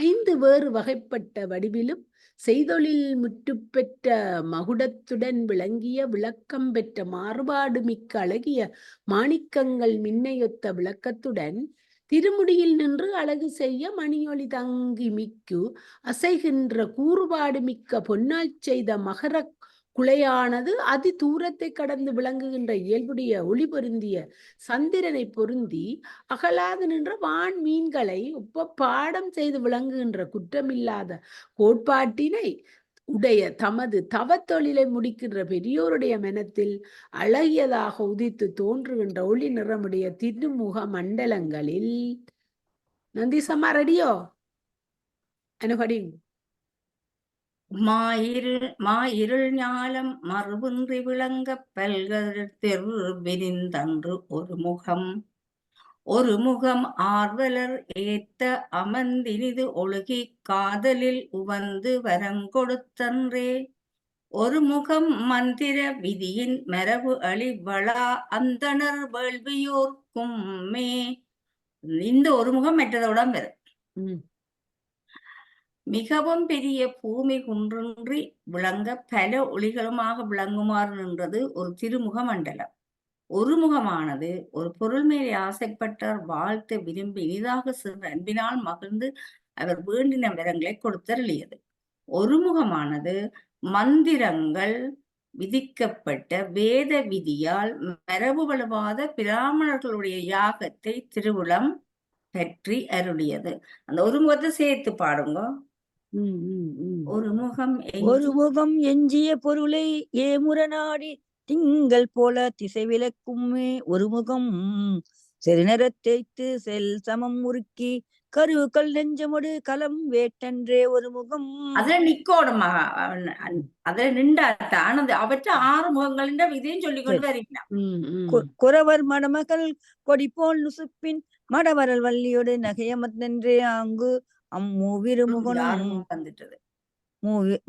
5 வேறு வகைப்பட்ட வடிவிலும் செய்தொழில் முற்றுப்பெற்ற மகுடத்துடன் விளங்கிய விளக்கம் பெற்ற மாறுபாடு மிக்க அழகிய மாணிக்கங்கள் மின்னையொத்த விளக்கத்துடன் திருமுடியில் நின்று அழகு செய்ய மணியொளி தங்கி மிக்கு அசைகின்ற கூறுபாடு மிக்க பொன்னால் செய்த மகர குலையானது அதி தூரத்தை கடந்து விளங்குகின்ற இயல்புடைய ஒளி பொருந்திய சந்திரனை பொருந்தி அகலாது நின்ற வான் மீன்களை ஒப்ப பாடம் செய்து விளங்குகின்ற குற்றமில்லாத கோட்பாட்டினை உடைய தமது தவத்தொழிலை முடிக்கின்ற பெரியோருடைய மனத்தில் அழகியதாக உதித்து தோன்றுகின்ற ஒளி நிறமுடைய திருமுக மண்டலங்களில் நந்தி சமாரடியோ அனுகடி மாயிருள் ஞாலம் மறுபுன்றி விளங்கப் பல்கதிர் விரிந்தன்று ஒரு முகம் ஆர்வலர் ஏத்த அமர்ந்தினிது ஒழுகி காதலில் உவந்து வரங்கொடுத்தன்றே ஒரு முகம் மந்திர விதியின் மரபு அழிவளா அந்தனர் வேள்வியோர்க்கும்மே. இந்த ஒரு முகம் மற்றதோட வரும். மிகவும் பெரிய பூமி குன்றின்றி விளங்க பல ஒளிகளுமாக விளங்குமாறு நின்றது ஒரு திருமுக மண்டலம். ஒரு முகமானது ஒரு பொருள் மேலே ஆசைப்பட்டார் வாழ்த்து விரும்பி இனிதாக சென்ற அன்பினால் மகிழ்ந்து அவர் வேண்டின வரங்களை கொடுத்தருளியது. ஒரு முகமானது மந்திரங்கள் விதிக்கப்பட்ட வேத விதியால் மரபு வலுவாத பிராமணர்களுடைய யாகத்தை திருவுளம் பற்றி அருளியது. அந்த ஒரு முகத்தை சேர்த்து பாடுங்க. ஒரு முகம் எஞ்சிய பொருளை ஏமுரநாடி திங்கள் போல திசை விளக்குமே ஒரு முகம் செருநரத் தேய்த்து செல் சமம் முறுக்கி கருவுக்கள் நெஞ்சமொடு களம் வேட்டன்றே ஒரு முகம். அதுல நிக்கோணுமா அதுல நின்றாத்தான் அவற்ற 6 முகங்களின் விதையும் சொல்லிக்கொண்டு வரீங்க. குறவர் மணமகள் கொடி போல் நுசுப்பின் மடவரல் வள்ளியோடு நகையமத்தன்றே ஆங்கு அம்மூவிரு முகனும் வந்துட்டது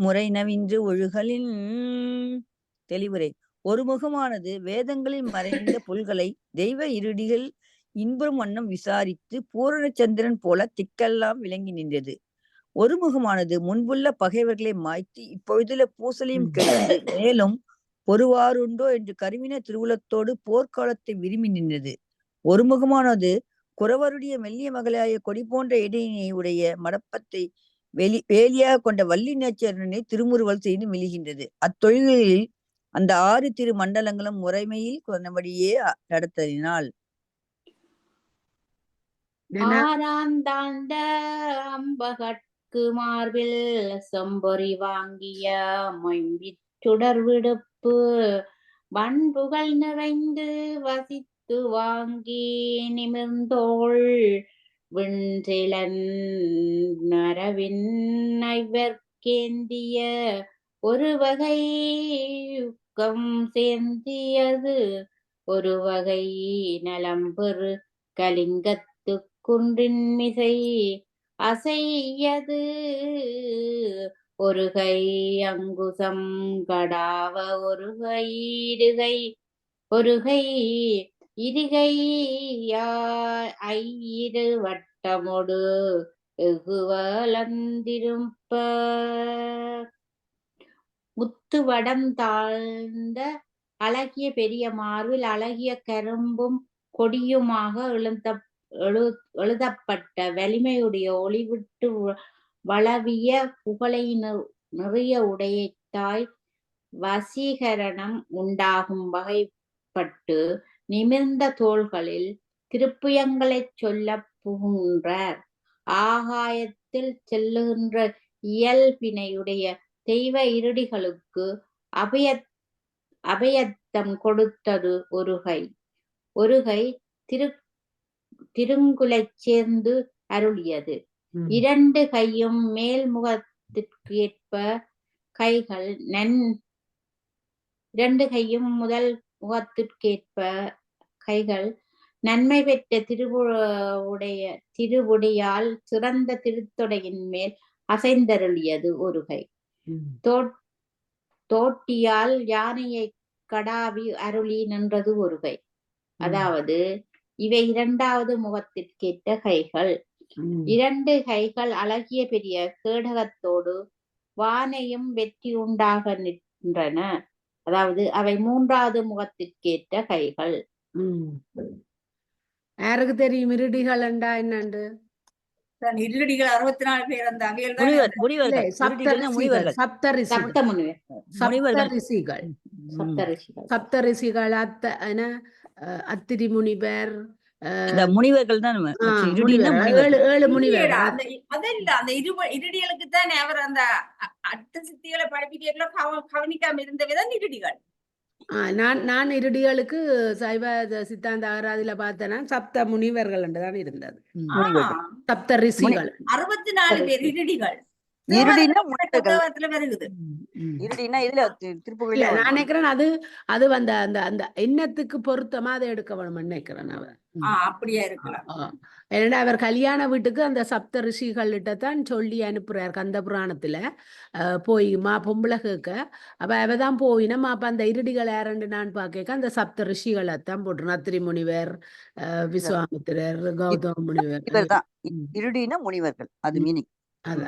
முறை நவின்று ஒழுகலின். தெளிவுரை. ஒரு முகமானது வேதங்களில் மறைந்த புல்களை தெய்வ இருடிகள் இன்புறும் வண்ணம் விசாரித்து பூரண சந்திரன் போல திக்கெல்லாம் விளங்கி நின்றது. ஒரு முகமானது முன்புள்ள பகைவர்களை மாய்த்து இப்பொழுதுள்ள பூசலையும் கெடுத்து மேலும் பொறுவாருண்டோ என்று கருவின திருவுளத்தோடு போர்க்காலத்தை விரும்பி நின்றது. ஒரு முகமானது குறவருடைய மெல்லிய மகளாய கொடி போன்ற இடையினை உடைய மடப்பத்தை வேலியாக கொண்ட வள்ளி நேச்சரனை திருமுறுவல் செய்து மெலிகின்றது. அத்தொழில்களில் அந்த 6 திரு மண்டலங்களும் முறைமையில் கொண்டபடியே நடத்தினாள். ஆறாந்தாண்ட அம்பகட்கு மார்பில் செம்பொறி வாங்கிய மொய்விச்சுடர் விடுப்பு பண்புகள் நிறைந்து வசித்து வாங்கி நிமிர்ந்தோள் விண்சிலன் நரவின் ஐவர்க்கேந்திய ஒரு வகை யுக்கம் சேர்ந்தியது ஒரு வகை நலம்பெறு கலிங்கத்து குன்றின் மிசை அசையது ஒரு கை அங்குசம் கடாவ ஒரு கை இருகை ஐயிரு வட்டமொடு எகுவலந்திருப்ப முத்து வடம் தாழ்ந்த அழகிய பெரிய மார்பில் அழகிய கரும்பும் கொடியுமாக எழுதப்பட்ட வலிமையுடைய ஒளிவிட்டு வளவிய புகழை நிறைய உடையத்தாய் வசீகரணம் உண்டாகும் வகைப்பட்டு நிமிர்ந்த தோள்களில் திருப்புயங்களை சொல்ல புகுன்றார். ஆகாயத்தில் செல்லுகின்ற இயல்பினையுடைய தெய்வ இருடிகளுக்கு அபயத்தம் கொடுத்தது ஒரு கை. ஒரு கை திருங்குலைச் சேர்ந்து அருளியது. இரண்டு கையும் மேல்முகத்திற்கேற்ப கைகள் முதல் முகத்திற்கேற்ப கைகள் நன்மை பெற்ற திருவுடையால் சிறந்த திருத்தொடையின் மேல் அசைந்தருளியது ஒரு கை. தோட்டியால் யானையை கடாவி அருளி நின்றது ஒரு கை. அதாவது இவை இரண்டாவது முகத்திற்கேற்ற கைகள். இரண்டு கைகள் அழகிய பெரிய கேடகத்தோடு வானையும் வெற்றி உண்டாக நின்றன. அதாவது அவை மூன்றாவது முகத்திற்கேற்ற கைகள். யாருக்கு தெரியும் இருடிகள் என்றா என்னண்டு? இருடிகள் 64 பேர் அந்த அவையில் தான் சப்தரிஷிகள் அத்திரி முனிவர் முனிவர்கள் தான் 7 முனிவர். அதல்ல அந்த இருடிகளுக்கு தான் அவர் அந்த அர்த்த சித்திகளை படிப்பிக்கிறதுல கவனிக்காம இருந்தவைதான் இருடிகள். நான் இருடிகளுக்கு சைவ சித்தாந்த அகராதியில பார்த்தேன்னா சப்த முனிவர்கள் என்றுதான் இருந்தது. சப்த ரிஷிகள் 64 பேர் இருடிகள். நான் நினைக்கிறேன் அது அந்த அந்த அந்த எண்ணத்துக்கு பொருத்தமா அதை எடுக்க வேணும் நினைக்கிறேன் அவர். அப்படியா இருக்கலாம். ஏன்னா அவர் கல்யாண வீட்டுக்கு அந்த சப்த ரிஷிகள்கிட்ட தான் சொல்லி அனுப்புறாரு கந்த புராணத்துல. போய் பொம்பளை கேட்க அப்ப அவதான் போயினோம். அப்ப அந்த இருடிகள் யாருன்னு நான் பார்க்க அந்த சப்த ரிஷிகளை தான் போட்டுருன். அத்திரி முனிவர், விஸ்வாமித்திரர், கௌதம முனிவர். இருடினா முனிவர்கள். அது மீனிங்.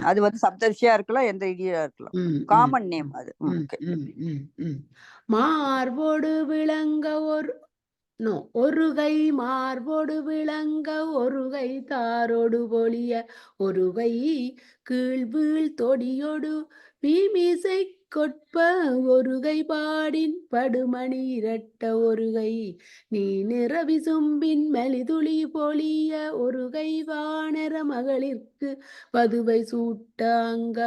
அது வந்து சப்தரிஷியா இருக்கலாம், எந்த இடியா இருக்கலாம். காமன் நேம் அது. மார்போடு விளங்க ஒரு கை மார்போடு விளங்க ஒரு கை தாரோடு பொழிய ஒரு கை கீழ்வீழ் தொடியோடு மீமிசை கொட்ப ஒரு கை பாடின் படுமணி இரட்ட ஒரு கை நீ நிறவி சும்பின் மெலிதுளி பொழிய ஒரு கை வானர மகளிர்க்கு பதுவை சூட்ட அங்க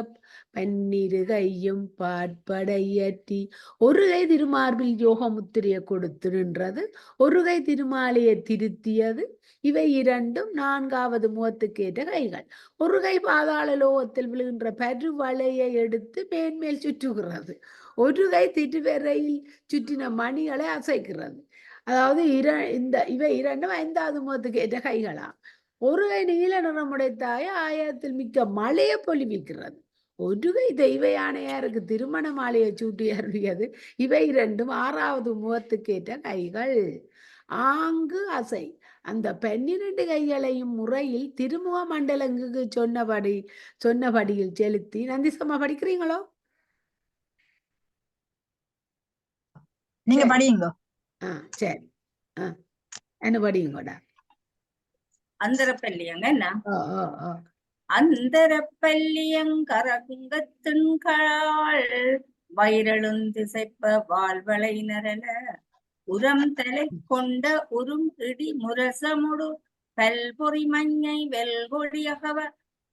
பன்னிரு கையும் பாட்படையற்றி ஒரு கை திருமார்பில் யோக முத்திரையை கொடுத்து நின்றது. ஒரு கை திருமாலையை திருத்தியது. இவை இரண்டும் நான்காவது முகத்துக்கேற்ற கைகள். ஒரு கை பாதாள லோகத்தில் விழுகின்ற பருவளையை எடுத்து மேன்மேல் சுற்றுகிறது. ஒரு கை திருவரையில் சுற்றின மணிகளை அசைக்கிறது. அதாவது இவை இரண்டும் 5வது முகத்துக்கேற்ற கைகளாம். ஒரு கை நீல நிறமுடைத்தாய ஆயத்தில் மிக்க மழையை பொழிவிக்கிறது. ஒரு கை தெய்வ யானையாருக்கு திருமண மாலையை சூட்டி அருளியது. இவை இரண்டும் 6வது முகத்துக்கேற்ற கைகள். ஆங்கு அசை அந்த 12 கைகளையும் முறையில் திருமுக மண்டலங்குக்கு சொன்னபடியில் செலுத்தி. நந்திசம்மா படிக்கிறீங்களோ? நீங்க படியுங்க. சரி, என்ன படியுங்கடா? அந்தரப்பள்ளியங்க என்ன அந்தரப்பள்ளியங்கரகுங்கத்தின்காள் வைரழுந்திசைப்ப வாழ்வளை நரல உரம் தலை கொண்ட உரும் இடி முரசமுடு பல்பொறி மஞ்சை வெல்கொடியகவ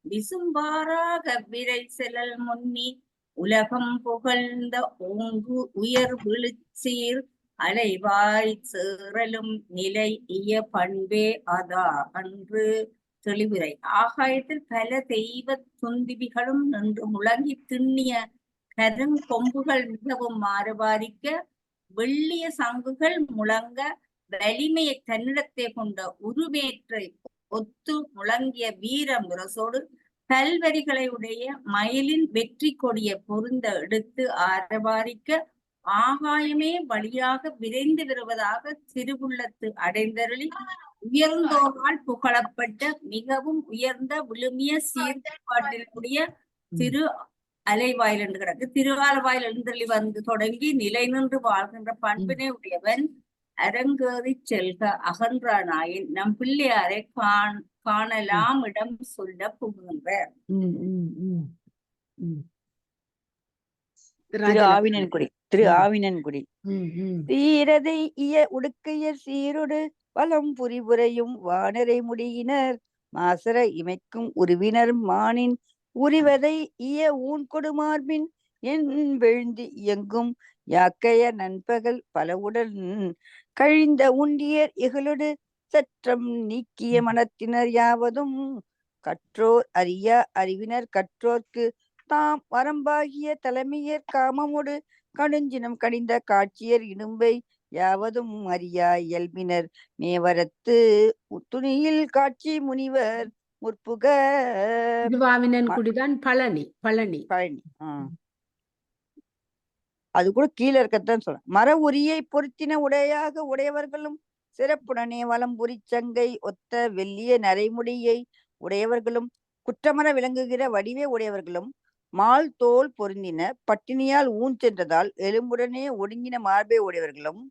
விசும்பாராக விரை செலல் முன்னி உலகம் புகழ்ந்த ஓங்கு உயர் விழுச்சீர் அலைவாய் சேறலும் நிலை இய பண்பே அதா அன்று. தெளிவுரை. ஆகாயத்தில் பல தெய்வ துந்திபிகளும் நின்று முழங்கி திண்ணிய கருங்கொம்புகள் மிகவும் மாறுபாரிக்க வெள்ளிய சங்குகள் முழங்க வலிமையை தன்னிடத்தே கொண்ட உருவேற்றை ஒத்து முழங்கிய வீர முரசோடு பல்வரிகளை உடைய மயிலின் வெற்றி கொடிய பொருந்த எடுத்து ஆரவாரிக்க ஆகாயமே வழியாக விரைந்து வருவதாக திருவுள்ளத்து அடைந்தருளி உயர்ந்தோரால் புகழப்பட்ட மிகவும் உயர்ந்த விழுமிய சீர்பாட்டிலுடைய திரு அலைவாயில் என்று கிடக்கு. திருவாலவாயில் எழுந்தள்ளி வந்து தொடங்கி நிலை நின்று வாழ்கின்ற பண்பினை உடையவன் அரங்கேறி செல்க அகன்றானாயின் நம் பிள்ளையாரை காணலாம் இடம் சொல்ல புகுகின்ற. திரு ஆவினன்குடி தீரதை இய உடுக்கைய சீரொடு வலம் புரிபுரையும் வானரை முடியினர் மாசர இமைக்கும் உருவினர் மானின் உரிவதை இய ஊன் கொடுமார்பின் என் விழுந்து இயங்கும் யாக்கைய நண்பகல் பலவுடன் கழிந்த உண்டியர் இகழொடு சற்றம் நீக்கிய மனத்தினர் யாவதும் கற்றோர் அறியா அறிவினர் கற்றோர்க்கு தாம் வரம்பாகிய தலைமையர் காமமோடு கடுஞ்சினம் கடிந்த காட்சியர் இடும்பை யாவதும் அறியா இயல்பினர் மேவரத்து துணியில் காட்சி முனிவர் முற்புக திருவாவினன் குடிதான் பழனி. பழனி. அது கூட கீழே இருக்கத்தான் சொல்ல. மர உரியை பொருத்தின உடையாக உடையவர்களும் சிறப்புடனே வலம்புரி சங்கை ஒத்த வெள்ளிய நரைமுடியை உடையவர்களும் குற்றமர விளங்குகிற வடிவே உடையவர்களும் மால் தோல் பொருந்தின பட்டினியால் ஊஞ்சென்றதால் எலும்புடனே ஒடுங்கின மார்பை உடையவர்களும்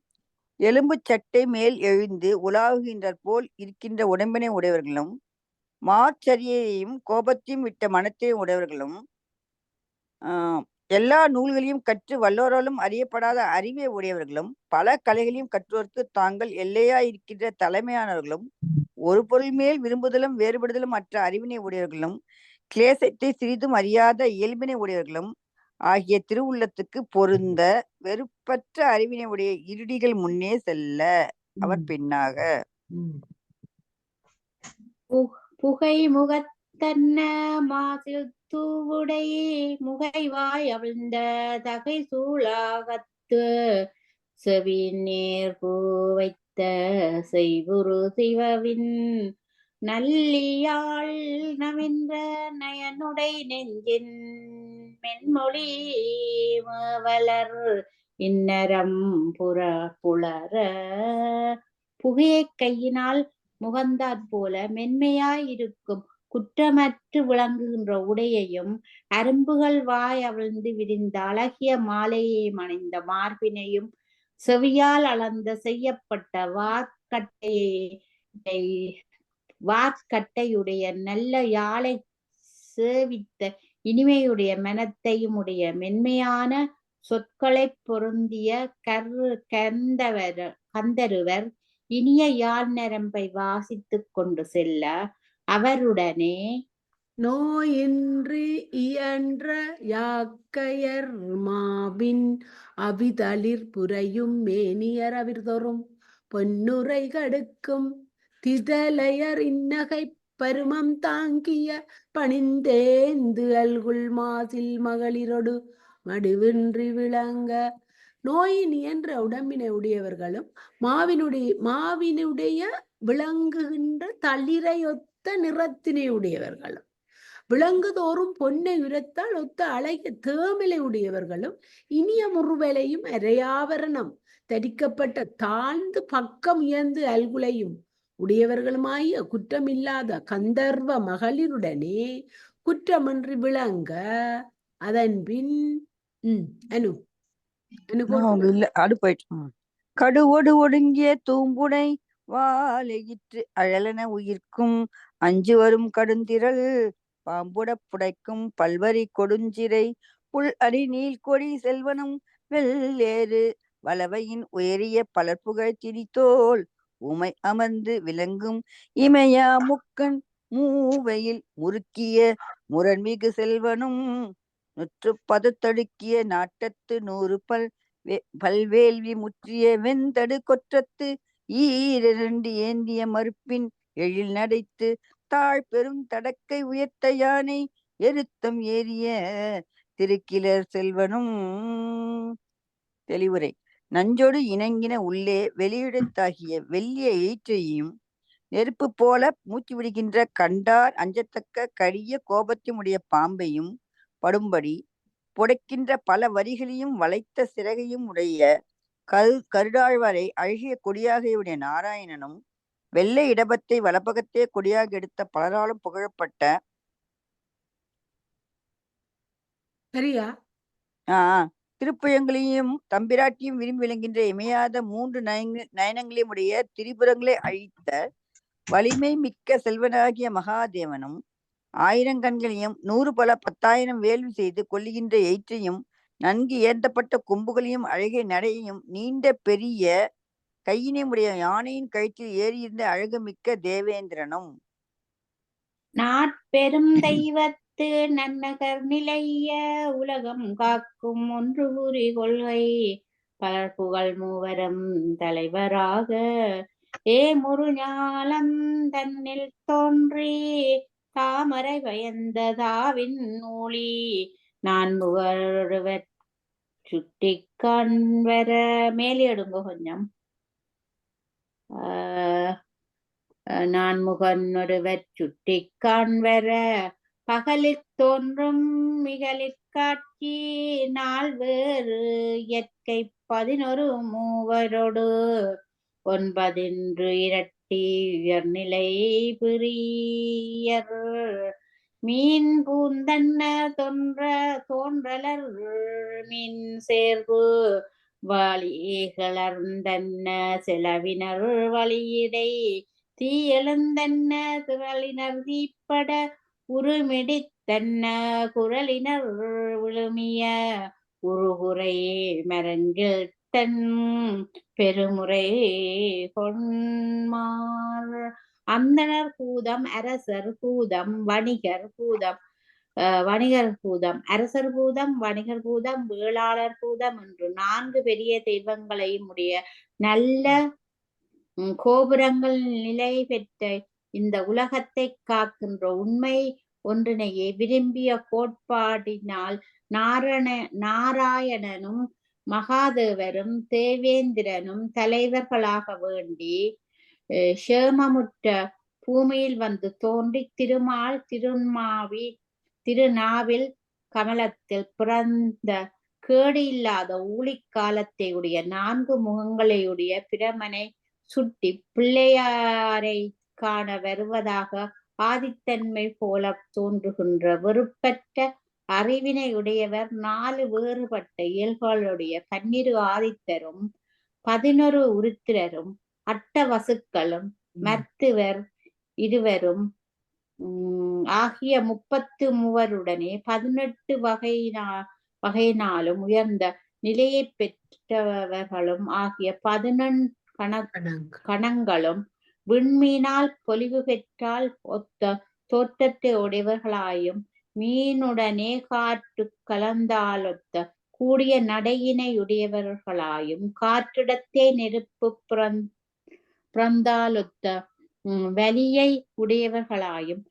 எலும்பு சட்டை மேல் எழுந்து உலாவுகின்ற போல் இருக்கின்ற உடம்பினை உடையவர்களும் மாச்சரியையும் கோபத்தையும் விட்ட மனத்தையும் உடையவர்களும் எல்லா நூல்களையும் கற்று வல்லோராலும் அறியப்படாத அறிவை உடையவர்களும் பல கலைகளையும் கற்றோர்க்கு தாங்கள் எல்லையாயிருக்கின்ற தலைமையானவர்களும் ஒரு பொருள் மேல் விரும்புதலும் வேறுபடுதலும் மற்ற அறிவினை உடையவர்களும் கிளேசத்தை சிறிதும் அறியாத இயல்பினை உடையவர்களும் ஆகிய திருவுள்ளத்துக்கு பொருந்த வெறுப்பற்ற அறிவினை உடைய இருடிகள் முன்னே செல்ல அவர் பின்னாக புகை முகத்தன்ன மாசில் தூவுடையே முகைவாய் அவிழ்ந்த தகை சூழாகத்து செவி நேர் பூ வைத்த செய்வுரு சிவவின் நல்லியாள் நவின்ற நயனுடை நெஞ்சின் மென்மொழி வளர் இன்னரம் புலர புகையை கையினால் முகந்தாற் போல மென்மையாயிருக்கும் குற்றமற்று விளங்குகின்ற உடையையும் அரும்புகள் வாய் அவிழ்ந்து விரிந்த அழகிய மாலையையும் அணிந்த மார்பினையும் செவியால் அளந்த செய்யப்பட்ட வார்க்கட்டையுடைய நல்ல யாழை சேவித்த இனிமையுடைய மனத்தையும் உடைய மென்மையான சொற்களை பொருந்திய கந்தருவர் இனிய யாழ் நரம்பை வாசித்துக் கொண்டு செல்ல அவருடனே நோயின்றி இயன்ற யாக்கையர் மாவின் அவிதளிர் புரையும் மேனியர் அவிர்தொறும் பொன்னுரை கடுக்கும் திதலையர் இன்னகை பருமம் தாங்கிய பணிந்தேந்து அல்குள் மாசில் மகளிரொடு மடிவின்றி விளங்க நோயின் இயன்ற உடம்பினை உடையவர்களும் மாவினுடைய விளங்குகின்ற தளிரையொத்த நிறத்தினை உடையவர்களும் விளங்குதோறும் பொன்னை உரத்தால் ஒத்த அழகிய தேமலை உடையவர்களும் இனிய முறுவலையும் அரையாவரணம் தரிக்கப்பட்ட தாழ்ந்து பக்கம் உயர்ந்து அல்குலையும் உடையவர்களுமாய குற்றமில்லாத கந்தர்வ மகளிருடனே குற்றமின்றி விளங்க அதன் பின் கடுவொடு ஒடுங்கிய தூம்புனை வாழையிற்று அழலன உயிர்க்கும் அஞ்சு வரும் கடுந்திரள் பாம்புட புடைக்கும் பல்வரி கொடுஞ்சிறை புல் அடி நீல் கொடி செல்வனும் வெள்ளேறு வளவையின் உயரிய பலர்புகழ் திரித்தோல் உமை அமர்ந்து விளங்கும் இமையா முக்கன் மூவையில் முறுக்கிய முரண்மிகு செல்வனும் நுற்று பதத்தடுக்கிய நாட்டத்து 100 பல்வேள்வி முற்றிய வெந்தடு கொற்றத்து ஈரண்டு ஏந்திய மறுப்பின் எழில் நடைத்து தாழ் பெரும் தடக்கை உயர்த்த யானை எருத்தம் ஏறிய திருக்கிலர் செல்வனும். தெளிவுரை. நஞ்சோடு இணங்கின உள்ளே வெளியிடத்தாகிய வெள்ளிய எயிற்றையும் நெருப்பு போல மூச்சு விடுகின்ற கண்டார் அஞ்சத்தக்க கடிய கோபத்தினுடைய பாம்பையும் படும்படி புடைக்கின்ற பல வரிகளையும் வளைத்த சிறகையும் உடைய கருடாழ்வாரை அழகிய கொடியாக உடைய நாராயணனும் வெள்ளை இடபத்தை வலப்பகத்தே கொடியாக எடுத்த பலராலும் புகழப்பட்ட திருப்புயங்களையும் தம்பிராட்டியும் விரும்பி விளங்கின்ற இமையாத 3 நயனங்களையும் உடைய திரிபுரங்களை அழித்த வலிமை மிக்க செல்வனாகிய மகாதேவனும் 1000 கண்களையும் 100 பல 10,000 வேள்வி செய்து கொல்லுகின்ற எயிற்றையும் நன்கு ஏந்தப்பட்ட கொம்புகளையும் அழகிய நடையையும் நீண்ட பெரிய கையினையும் உடைய யானையின் கழுத்தில் ஏறியிருந்த அழகு மிக்க தேவேந்திரனும் நாட்பெரும் தெய்வ வைத்து நன்னகர் நிலைய உலகம் காக்கும் ஒன்று கூறி கொள்கை பலர் புகழ் மூவரும் தலைவராக ஏமுரு ஞாலம் தன்னில் தோன்றி தாமரை பயந்த தாவின் நூலி நான் முகருவர் சுட்டி காண்வர மேலே எடுங்க கொஞ்சம். நான் முகன் ஒருவர் சுட்டி காண்வர பகலில் தோன்றும் மிகலிற் காட்சி நாள் வேறு இயற்கை 11 மூவரோடு 9 இரட்டி உயர்நிலை பிரியர் மீன் பூந்தன்ன தோன்றலர் மீன் சேர்வு வழிகளர்ந்தன்ன செலவினர் வழியிடை தீ எழுந்தன்ன திரளினர் தீப்பட உருமிடித்தன்ன குரலினர் விழுமிய உருகுறை மரங்கில் தன் பெருமுறை கொன்மார் அந்தனர் பூதம் அரசர் பூதம் வணிகர் பூதம் அரசர் பூதம் வணிகர் பூதம் வேளாளர் பூதம் என்று 4 பெரிய தெய்வங்களையும் உடைய நல்ல கோபுரங்கள் நிலை பெற்ற இந்த உலகத்தை காக்கின்ற உண்மை ஒன்றினையே விரும்பிய கோட்பாடினால் நாராயணனும் மகாதேவரும் தேவேந்திரனும் தலைவர்களாக வேண்டி சேமமுற்ற பூமியில் வந்து தோன்றி திருநாவில் கமலத்தில் பிறந்த கேடு இல்லாத ஊழிக்காலத்தை உடைய 4 முகங்களையுடைய பிரமனை சுட்டி பிள்ளையாரை காண வருவதாக ஆதித்தன்மை போல தோன்றுகின்ற வெறுப்பற்ற அறிவினை உடையவர் 4 வேறுபட்ட இயல்களுடைய 12 ஆதித்தரும் 11 உருத்திரரும் 8 வசுக்களும் மருத்துவர் 2 ஆகிய 33 18 வகையினாலும் உயர்ந்த நிலையை பெற்றவர்களும் ஆகிய 11 கணங்களும் விண்மீனால் பொலிவு பெற்றால் ஒத்த தோற்றத்தை உடையவர்களாயும் மீனுடனே காற்று கலந்தாலொத்த கூடிய நடையினை உடையவர்களாயும் காற்றிடத்தே நெருப்பு பிறந்தாலொத்த வலியை உடையவர்களாயும்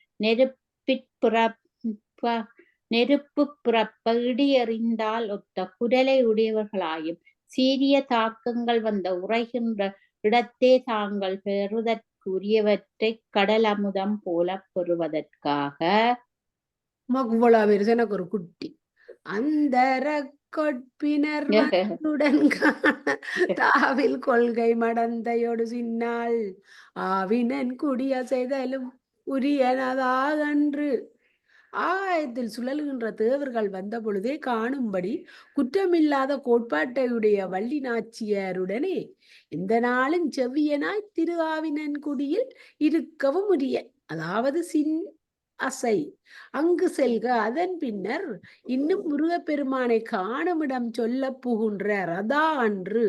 நெருப்பு பிறப்ப இடியறிந்தால் ஒத்த குரலை உடையவர்களாயும் சீரிய தாக்கங்கள் வந்த உரைகின்ற இடத்தே தாங்கள் பெறுதற்குரியவற்றை கடல் அமுதம் போல பெறுவதற்காக எனக்கு ஒரு குட்டி அந்தர கொட்பினர் தாவில் கொள்கை மடந்தையோடு சின்னால் ஆவினன் குடிய செய்தலும் உரியனதாகன்று ஆகாயத்தில் சுழலுகின்ற தேவர்கள் வந்த பொழுதே காணும்படி குற்றமில்லாத கோட்பாட்டையுடைய வள்ளி நாச்சியாருடனே இந்த நாளும் செவ்வியனாய் திருஆவினன் குடியில் இருக்கவும் உரிய அதாவது அசை அங்கு செல்க அதன் பின்னர் இன்னும் முருகப்பெருமானை காணுமிடம் சொல்ல புகுன்றார் அதா அன்று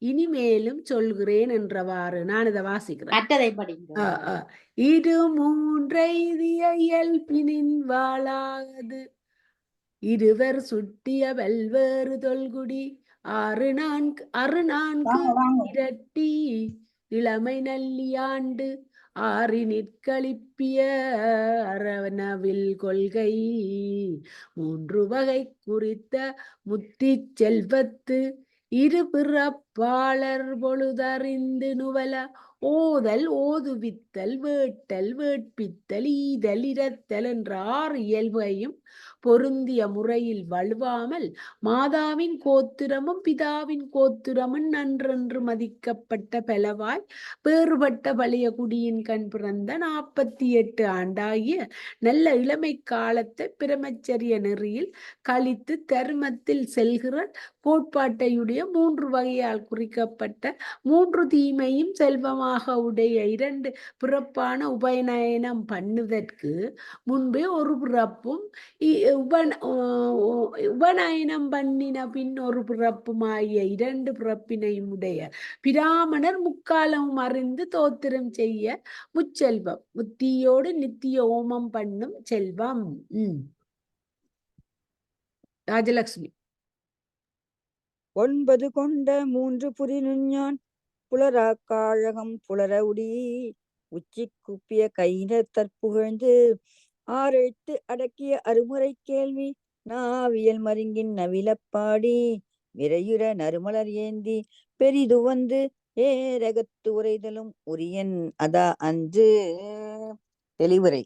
இனிமேலும் சொல்கிறேன் என்றவாறு நான் இதை வாசிக்கிறேன். இது 3 இயல்பினின் வாழாது இருவர் சுட்டிய வெல்வேறு தொல்குடி 6 4 இரட்டி இளமை நல்லியாண்டு ஆறி நிற்களிப்பிய அரவனவில் கொள்கை 3 வகை குறித்த முத்தி செல்வத்து 2 பிறப்பாளர் பொழுதறிந்து நுவல ஓதல் ஓதுவித்தல் வேட்டல் வேட்பித்தல் ஈதல் இரத்தல் என்ற 6 இயல்பையும் பொருந்திய முறையில் வலுவாமல் மாதாவின் கோத்திரமும் பிதாவின் கோத்திரமும் நன்றென்று மதிக்கப்பட்ட பலவாய் வேறுபட்ட பழைய குடியின் கண் பிறந்த 48 ஆண்டாகிய நல்ல இளமை காலத்தை பிரமச்சரிய நெறியில் கழித்து தர்மத்தில் செல்கிற கோட்பாட்டையுடைய 3 வகையால் குறிக்கப்பட்ட 3 தீமையும் செல்வமாக உடைய 2 பிறப்பான உபநயனம் பண்ணுவதற்கு முன்பே ஒரு பிறப்பும் உபநயனம் பண்ணின பின் ஒரு பிறப்புமாகிய 2 பிறப்பினையும் உடைய பிராமணர் முக்காலமும் அறிந்து தோத்திரம் செய்ய முச்செல்வம் முத்தியோடு நித்திய ஓமம் பண்ணும் செல்வம். ராஜலட்சுமி. 9 கொண்ட 3 புரி நுஞ்ஞான் புலரா காழகம் புலர உடி உச்சி குப்பிய கையினர் தற்புகழ்ந்து 6 எழுத்து அடக்கிய அருமுறை கேள்வி நாவியல் மருங்கின் நவிலப்பாடி விரையுற நறுமலர் ஏந்தி பெரிது வந்து ஏரகத்து உரைதலும் உரியன் அதா அன்று. தெளிவுரை.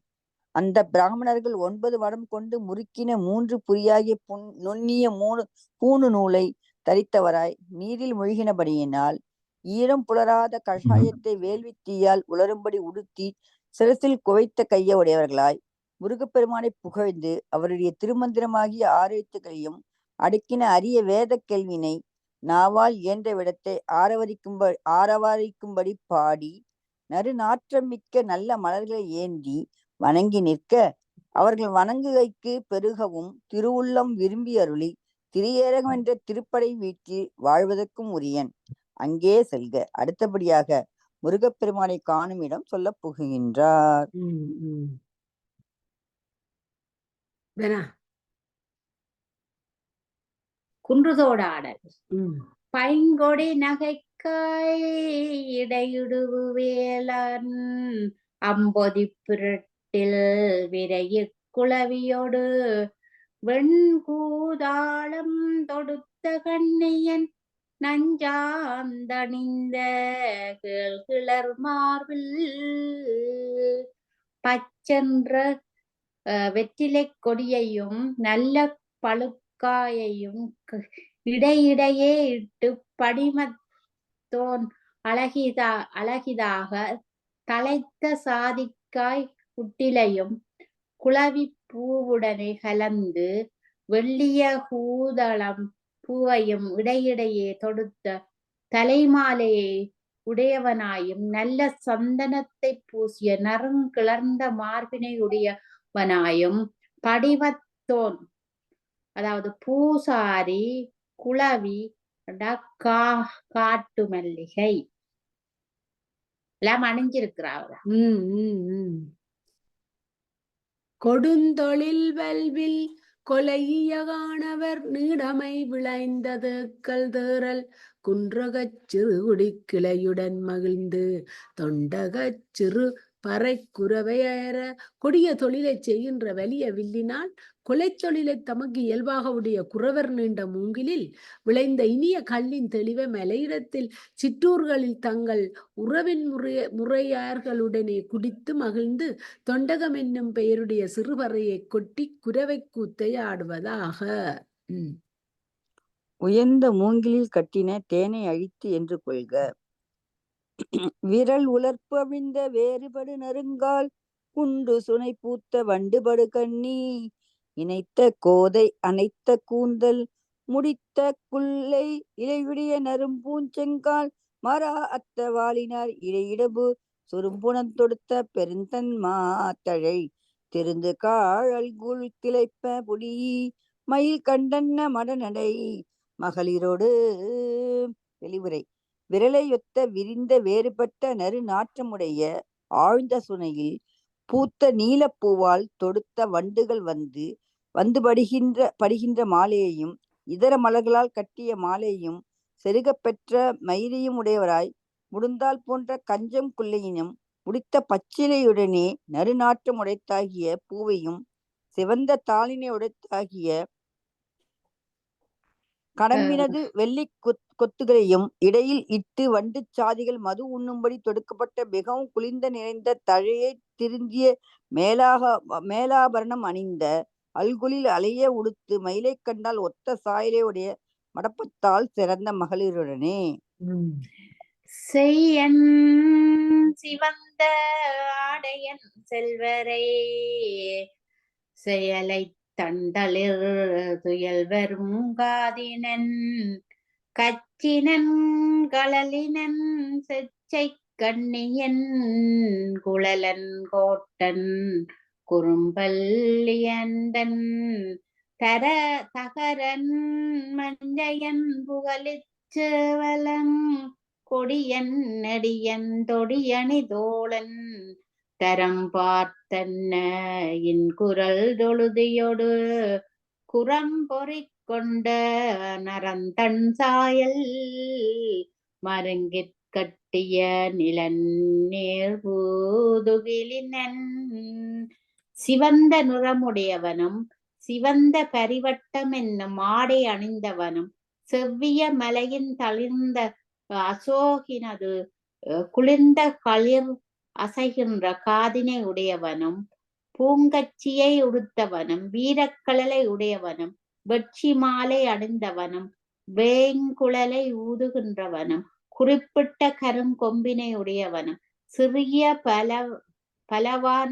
அந்த பிராமணர்கள் 9 வடம் கொண்டு முறுக்கின 3 புரியாகிய நுண்ணிய பூணு நூலை தரித்தவராய் நீரில் மூழ்கினபடியினால் ஈரம் புலராத கஷாயத்தை வேள்வி தீயால் உலரும்படி உடுத்தி சிரசில் குவைத்த கைய உடையவர்களாய் முருகப்பெருமானை புகழ்ந்து அவருடைய திருமந்திரமாகிய 6 எழுத்துக்களையும் அடுக்கின அரிய வேத கேள்வினை நாவால் இயன்ற விடத்தை ஆரவாரிக்கும்படி பாடி நறுநாற்றம் மிக்க நல்ல மலர்களை ஏந்தி வணங்கி நிற்க அவர்கள் வணங்குகைக்கு பெருகவும் திருவுள்ளம் விரும்பி அருளி திரியேரகம் என்ற திருப்படை வீட்டில் வாழ்வதற்கும் உரியன். அங்கே செல்க. அடுத்தபடியாக முருகப்பெருமானை காணும் இடம் சொல்ல புகுகின்றார். குன்றுதோடாடல். பைங்கொடி நகைக்காய் இடையிடுவு வேலன் அம்பொதி புரட்டில் விரைய குளவியோடு வெண்கூதாளம் தொடுத்த கண்ணியன் நஞ்சாந்தணிந்த கிளர் மார்பில் பச்சென்ற வெற்றிலை கொடியையும் நல்ல பழுக்காயையும் இடையிடையே இட்டு படிமத்தோன் அழகிதாக தலைத்த சாதிக்காய் குட்டிலையும் குளவி பூவுடனே கலந்து வெள்ளிய கூதளம் பூவையும் இடையிடையே தொடுத்த தலைமாலையை உடையவனாயும் நல்ல சந்தனத்தை பூசிய நறுங்கிளர்ந்த மார்பினை உடையவனாயும் படிவத்தோன் அதாவது பூசாரி குளவி காட்டு மல்லிகை எல்லாம் அணிஞ்சிருக்கிறார். கொடுந்தொழில் வல்வில் கொலைய காணவர் நீடமை விளைந்தது கல்தேறல் குன்றகச் சிறு குடிக்கிளையுடன் மகிழ்ந்து தொண்டகச் சிறு பறை குறவையற கொடிய தொழிலை செய்கின்ற வலிய வில்லினால் கொலைத்தொழிலை தமக்கு இயல்பாக உடைய குறவர் நீண்ட மூங்கிலில் விளைந்த இனிய கல்லின் தெளிவை மலையிடத்தில் சிற்றூர்களில் தங்கள் உறவின் முறையார்களுடனே குடித்து மகிழ்ந்து தொண்டகம் என்னும் பெயருடைய சிறுபறையை கொட்டி குரவை கூத்தை ஆடுவதாக. உயர்ந்த மூங்கிலில் கட்டின தேனை அழித்து என்று கொள்க. விரல் உலர்ப்பு அவிழ்ந்த வேறுபடு நறுங்கால் குண்டு சுனை பூத்த வண்டுபடு கண்ணி இணைத்த கோதை அனைத்த கூந்தல் முடித்த குல்லை இலையுடைய நறும்பூஞ்செங்கால் மரா அத்த வாளினார் இடையிடபு சுரும்புணம் தொடுத்த பெருந்தன் மாத்தழை திருந்து காழல்குள் திளைப்ப புடி மயில் கண்டன்ன மடநடை மகளிரோடு. வெளிவுரை. விரலையொத்த விரிந்த வேறுபட்ட நறு நாற்றமுடைய ஆழ்ந்த சுனையில் பூத்த நீலப்பூவால் தொடுத்த வண்டுகள் வந்து படுகின்ற மாலையையும் இதர மலர்களால் கட்டிய மாலையையும் செருகப் பெற்ற மயிரையும் உடையவராய் முடுந்தால் போன்ற கஞ்சம் குள்ளையினும் முடித்த பச்சிலையுடனே நறுநாற்றம் உடைத்தாகிய பூவையும் சிவந்த தாளினை உடைத்தாகிய கடம்பினது வெள்ளி கொத்துகளையும் இடையில் இட்டு வண்டு சாதிகள் மது உண்ணும்படி தொடுக்கப்பட்ட மிகவும் குளிர்ந்த நிறைந்த தழையை திருந்திய மேலாபரணம் அணிந்த அல்குலில் அலைய உடுத்து மயிலை கண்டால் ஒத்த சாயலை உடைய மடப்பத்தால் சிறந்த மகளிருடனே. செய்யன் சிவந்த ஆடையன் செல்வரை செயலை தண்டலில் துயல் வரும் காதினன் கச்சினன் கழலினன் செச்சை கண்ணியன் குழலன் கோட்டன் குறும்பல்லியந்தன் தகரன் மஞ்சையன் புகழிச்சேவலன் கொடியன் நெடியன் தொடியணி தோழன் தரம் பார்த்தன்ன இன் குரல் தொழுதியோடு குரம்பொறிக் கொண்ட நரந்தன் சாயல் மருங்கிற் கட்டிய நிலநீர் பூதுகிலினன் சிவந்த நிறமுடையவனும் சிவந்த பரிவட்டம் என்னும் ஆடை அணிந்தவனும் செவ்விய மலையின் தளிர்ந்த அசோகினது குளிர்ந்த களிர் அசைகின்ற காதினை உடையவனும் பூங்கச்சியை உடுத்தவனும் வீரக்கழலை உடையவனும் வெட்சி மாலை அணிந்தவனும் வேங்குழலை ஊதுகின்றவனும் குறிப்பிட்ட கருங்கொம்பினை உடையவனும் சிறிய பலவான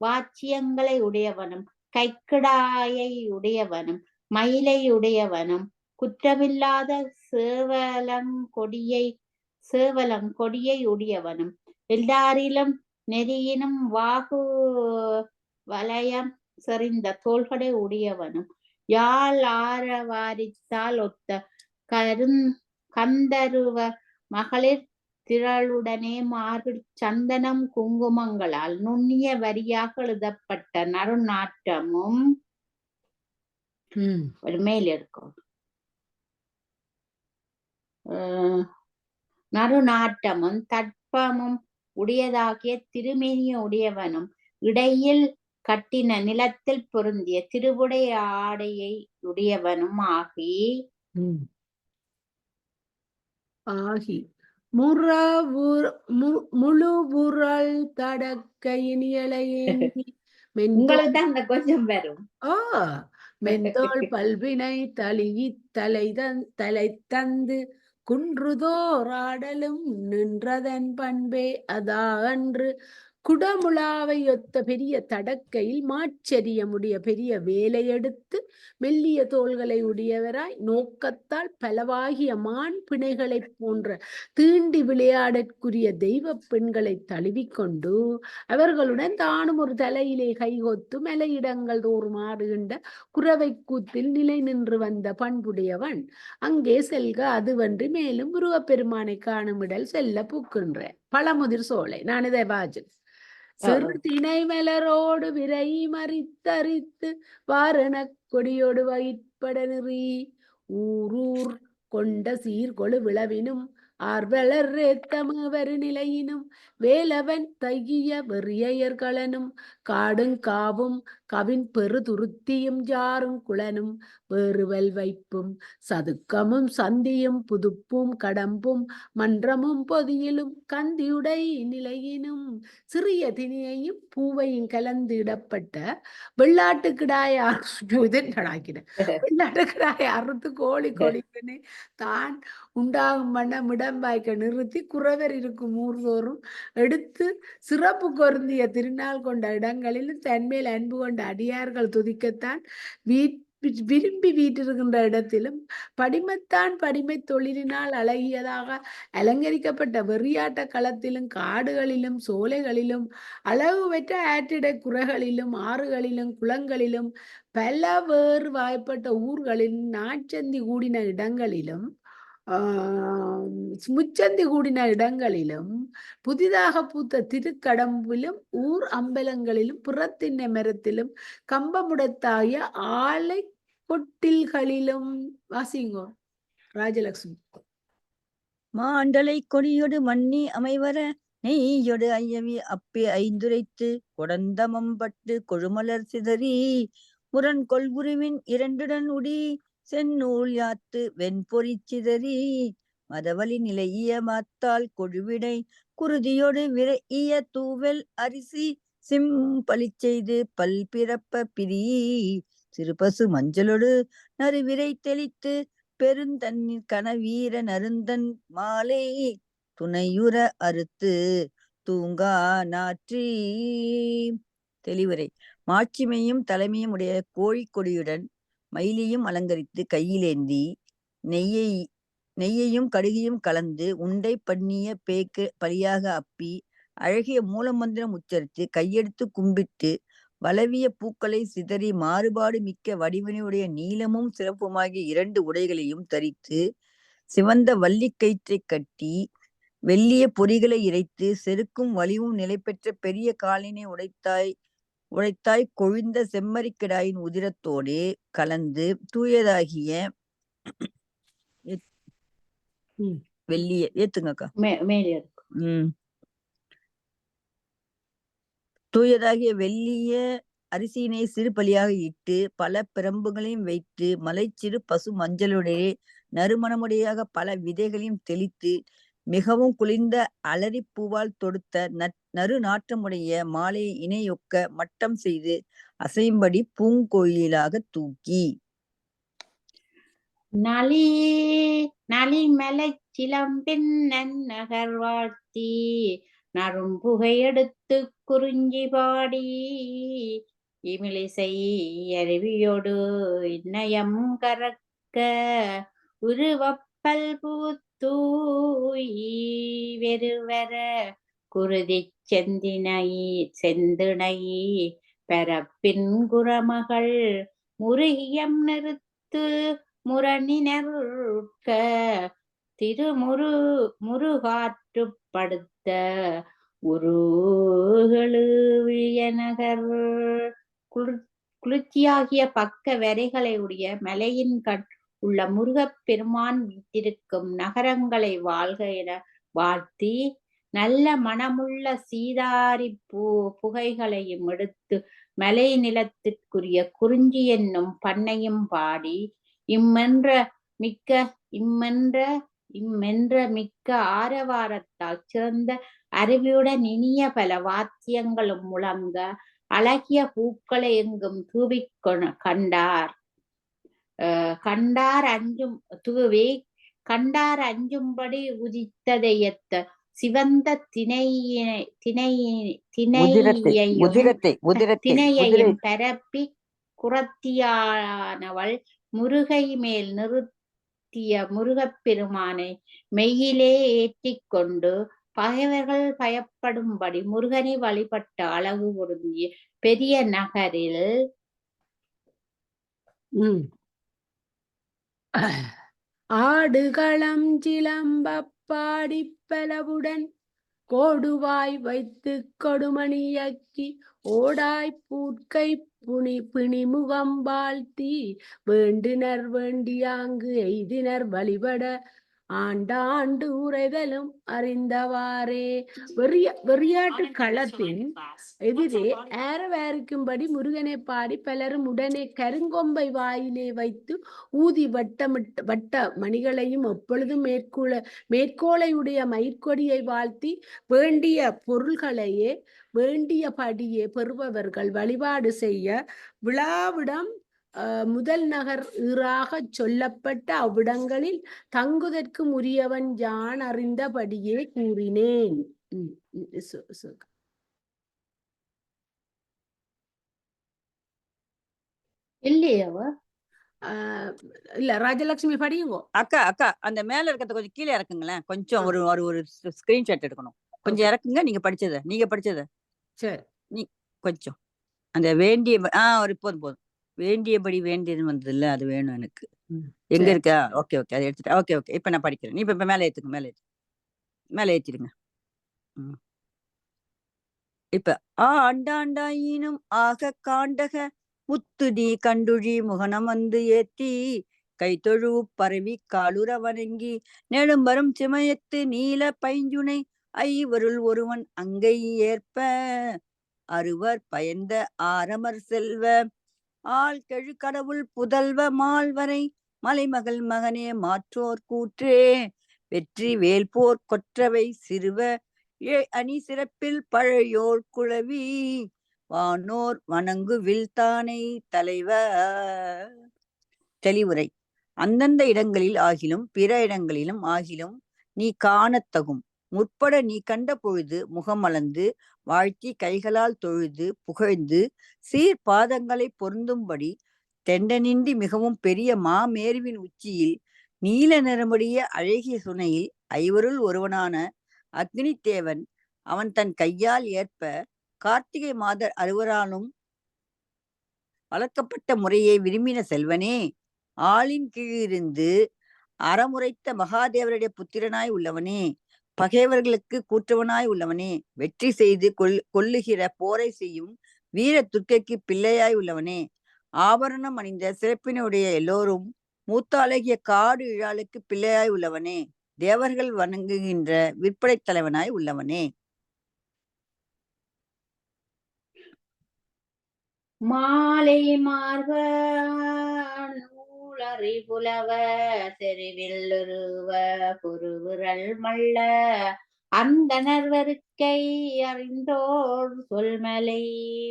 வாச்சியங்களை உடையவனும் கைக்கிடாயை உடையவனும் மயிலை உடையவனும் குற்றமில்லாத சேவலங்கொடியை உடையவனும் எல்லாரிலும் நெறியினும் வாகு வலயம் செறிந்த தோள்களை உடையவனும் யாழ் ஆரவாரித்தால் ஒத்த கந்தருவ மகளிர் திரளுடனே மார்பில் சந்தனம் குங்குமங்களால் நுண்ணிய வரியாக எழுதப்பட்ட நறுநாற்றமும் ஒரு மேல் இருக்கும் நறுநாட்டமும் தட்பமும் உடையதாகிய திருமேனிய உடையவனும் இடையில் கட்டின நிலத்தில் பொருந்திய திருவுடை ஆடையை உடையவனும் ஆகி முழுவுரல் தடக்கையினியலையேந்தி உங்களுக்கு தான் அந்த கொஞ்சம் வரும் மென்தோள் பல்வினை தலை தந்து குன்றுதோராடலும் நின்றதன் பண்பே அதா அன்று குடமுழாவை ஒத்த பெரிய தடக்கையில் மாச்சரியமுடைய பெரிய வேலை எடுத்து மெல்லிய தோள்களை உடையவராய் நோக்கத்தால் பலவாகிய மான் பிணைகளைப் போன்ற தீண்டி விளையாடற்குரிய தெய்வ பெண்களை தழுவிக்கொண்டு அவர்களுடன் தானும் ஒரு தலையிலே கைகொத்து மலையிடங்கள் தோறும் ஆடுகின்ற குறவை கூத்தில் நிலை நின்று வந்த பண்புடையவன் அங்கே செல்க அதுவன்றி மேலும் முருகப்பெருமானை காணுமிடல் செல்ல புக்கின்ற பழமுதிர் சோலை. நான் இதை வாஜன் சிறு திணை மலரோடு விரை மறித்தரித்து வாரணக் கொடியோடு வயிற்பட நிறி ஊரூர் கொண்ட சீர்கொழு விளவினும் ஆர்வலர் ரேத்தமவரு நிலையினும் வேலவன் தைய வெறியர்களனும் காடும் காவும் கவின் பெரு துருத்தியும் ஜாரும் குளனும் வேறுவல் வைப்பும் சதுக்கமும் சந்தியும் புதுப்பும் கடம்பும் மன்றமும் பொதியிலும் கந்தியுடை நிலையினும் சிறிய திணியையும் பூவையும் கலந்து இடப்பட்ட வெள்ளாட்டுக்கிடாய வெள்ளாட்டுக்கிடாய அறுத்து கோழி கொடிக்கனே தான் உண்டாகும் வண்ணம் இடம்பாய்க்க நிறுத்தி குறவர் இருக்கும் ஊர்தோறும் எடுத்து சிறப்பு பொருந்திய திருநாள் கொண்ட இடங்களிலும் தன்மேல் அன்பு கொண்ட அடியார்கள் துதிக்கத்தான் விரும்பி வீட்டிருக்கின்ற இடத்திலும் படிமத்தான் படிமை தொழிலினால் அழகியதாக அலங்கரிக்கப்பட்ட வெறியாட்ட களத்திலும் காடுகளிலும் சோலைகளிலும் அளவு பெற்ற ஆற்றிடை குறைகளிலும் ஆறுகளிலும் குளங்களிலும் பல வேறு வாய்ப்பட்ட ஊர்களிலும் நாட்சந்தி கூடின இடங்களிலும் முச்சந்தி கூடின இடங்களிலும் புதிதாக பூத்த திருக்கடம்பிலும் ஊர் அம்பலங்களிலும் புறத்திண்ணை மரத்திலும் கம்பமுடத்தாய ஆலை கொட்டில்களிலும் வாசிங்கோ ராஜலட்சுமி. மாண்டலை கொடியொடு மண்ணி அமைவர நெய்யொடு ஐயவி அப்பே ஐந்துரைத்து கொடந்தமம்பட்டு கொழுமலர் சிதறி முரண் கொள்குருவின் இரண்டுடன் உடி செந்நூல் யாத்து வெண்பொறி சிதறி மதவழி நிலைய மாத்தால் கொழுவிடை குருதியோடு விரைய தூவல் அரிசி சிம்பளி செய்து பல்பிறப்ப பிரி சிறுபசு மஞ்சளொடு நறுவிரை தெளித்து பெருந்தன்னில் கனவீர நருந்தன் மாலை துணையுற அறுத்து தூங்கா நாற்றி. தெளிவுரை. மாட்சிமையும் தலைமையும் உடைய கோழிக்கொடியுடன் மயிலையும் அலங்கரித்து கையிலேந்தி நெய்யையும் கடுகையும் கலந்து உண்டை பண்ணிய பேக்கு பலியாக அப்பி அழகிய மூலமந்திரம் உச்சரித்து கையெடுத்து கும்பிட்டு வளவிய பூக்களை சிதறி மாறுபாடு மிக்க வடிவினையுடைய நீளமும் சிறப்புமாகிய 2 உடைகளையும் தரித்து சிவந்த வள்ளிக்கயிற்றை கட்டி வெள்ளிய பொறிகளை இறைத்து செருக்கும் வலிவும் நிலை பெற்ற பெரிய காலினை உடைத்தாய் உழைத்தாய் கொழிந்த செம்மறிக்கிடாயின் உதிரத்தோடே கலந்து தூயதாகிய வெள்ளிய ஏத்துங்கக்கா மேலே தூயதாகிய வெள்ளிய அரிசியினை சிறு பலியாக இட்டு பல பிரம்புகளையும் வைத்து மலை சிறு பசு மஞ்சளுடைய நறுமணமுடையாக பல விதைகளையும் தெளித்து மிகவும் குளிர்ந்த அலரி பூவால் தொடுத்த நறு நாற்றமுடைய மாலையை இணையொக்க மட்டம் செய்து அசையும்படி பூங்கோயிலாக தூக்கி நலிமலை சிலம்பின் நன்னகர் வாழ்த்தி நறும்புகை எடுத்து குறிஞ்சி பாடி இமிலிசை அருவியோடு இன்னயம் கறக்க உருவப்பல் பூத்தூய் வெறுவர குருதி செந்தினை பரப்பின் குரமகள் முருகியம் நிறுத்து முரணினர்க்க முருகாற்றுப்படுத்த உருகழுவியநகர் குளிர்ச்சியாகிய பக்க வரைகளை உடைய மலையின் கண் உள்ள முருகப் பெருமான் வீட்டிருக்கும் நகரங்களை வாழ்க என வாழ்த்தி நல்ல மனமுள்ள சீதாரி புகைகளையும் எடுத்து மலை நிலத்திற்குரிய குறிஞ்சி என்னும் பண்ணையும் பாடி இம்மென்ற மிக்க ஆரவாரத்தால் சிறந்த அருவியுடன் இனிய பல வாத்தியங்களும் முழங்க அழகிய பூக்களை எங்கும் கண்டார் அஞ்சும்படி உதித்ததையத்த சிவந்த திணையையும் பரப்பி குறத்தியானவள் முருகை மேல் நிறுத்திய முருகப்பெருமானை மெய்யிலே ஏற்றிக்கொண்டு பகைவர்கள் பயப்படும்படி முருகனை வழிபட்ட அழகு பொருந்திய பெரிய நகரில் ஆடுகளம் சிலம்ப பாடிப்பலவுடன் கோடுவாய் வைத்து கொடுமணியாக்கி ஓடாய் பூட்கை பிணிமுகம் வாழ்த்தி வேண்டினர் வேண்டியாங்கு எய்தினர் வழிபட ஆண்டாண்டு உரைதலும் அறிந்தவாறே. வெறியாட்டு களத்தின் எதிரே ஆரவாரிக்கும்படி முருகனை பாடி பலரும் உடனே கருங்கொம்பை வாயிலே வைத்து ஊதி வட்ட மணிகளையும் எப்பொழுதும் மேற்கோளையுடைய மயிர்கொடியை வாழ்த்தி வேண்டிய பொருள்களையே வேண்டியபடியே பெறுபவர்கள் வழிபாடு செய்ய விழாவிடம் முதல் நகர் ஈறாக சொல்லப்பட்ட அவ்விடங்களில் தங்குதற்கு உரியவன் யான் அறிந்தபடியே கூறினேன். இல்லையவ இல்ல ராஜலட்சுமி படியுங்கோ. அக்கா அந்த மேல இருக்கிறத கொஞ்சம் கீழே இறக்குங்களேன். கொஞ்சம் ஒரு ஸ்கிரீன்ஷாட் எடுக்கணும். கொஞ்சம் இறக்குங்க. நீங்க படிச்சத சரி. நீ கொஞ்சம் அந்த வேண்டிய ஒரு போதும் வேண்டியபடி வேண்டியது வந்தது இல்ல, அது வேணும் எனக்கு. எங்க இருக்கா? ஓகே அதை எடுத்துட்டேன். ஓகே இப்ப நான் படிக்கிறேன். நீ இப்ப மேல ஏத்துங்க. மேல ஏத்திடுங்க. இப்ப ஆண்டாண்டாயினும் ஆக காண்டக முத்துடி கண்டுழி முகனம் வந்து ஏத்தி கைத்தொழு பரவி காலுற வணங்கி நெடும்பரும் சிமயத்து நீல பைஞ்சுனை ஐவருள் ஒருவன் அங்கை ஏற்ப அறுவர் பயந்த ஆரமர் செல்வ ஆள் கெழு கடவுள் புதல்வ மால்வரை மலைமகள் மகனே மாற்றோர் கூற்றே வெற்றி வேல்போர் கொற்றவை சிறுவ அணி சிறப்பில் பழையோர் குழவி வானோர் வணங்கு வில்தானை தலைவ. தெளிவுரை. அந்தந்த இடங்களில் ஆகிலும் பிற இடங்களிலும் ஆகிலும் நீ காணத்தகும் முற்பட நீ கண்ட பொழுது முகமலர்ந்து வாழ்த்தி கைகளால் தொழுது புகழ்ந்து சீர்பாதங்களை பொருந்தும்படி தெண்டனின்றி மிகவும் பெரிய மாமேருவின் உச்சியில் நீல நிறமுடைய அழகிய சுனையில் ஐவருள் ஒருவனான அக்னி தேவன் அவன் தன் கையால் ஏற்ப கார்த்திகை மாதர் அறுவராலும் வளர்க்கப்பட்ட முறையை விரும்பின செல்வனே, ஆளின் கீழிருந்து அறமுறைத்த மகாதேவருடைய புத்திரனாய் உள்ளவனே, பகைவர்களுக்கு கூற்றவனாய் உள்ளவனே, வெற்றி செய்து கொல்லுகிற போரை செய்யும் வீர துர்க்கைக்கு பிள்ளையாய் உள்ளவனே, ஆபரணம் அணிந்த சிறப்பினுடைய எல்லோரும் மூத்த அழகிய காடு இழாளுக்கு பிள்ளையாய் உள்ளவனே, தேவர்கள் வணங்குகின்ற விற்படை தலைவனாய் உள்ளவனே. மாலை மார்ப நூலறி புலவ செறிவில்லுருவ புருவிரல் மல்ல அந்தணர் வருக்கை அறிந்தோர் சொல்மலை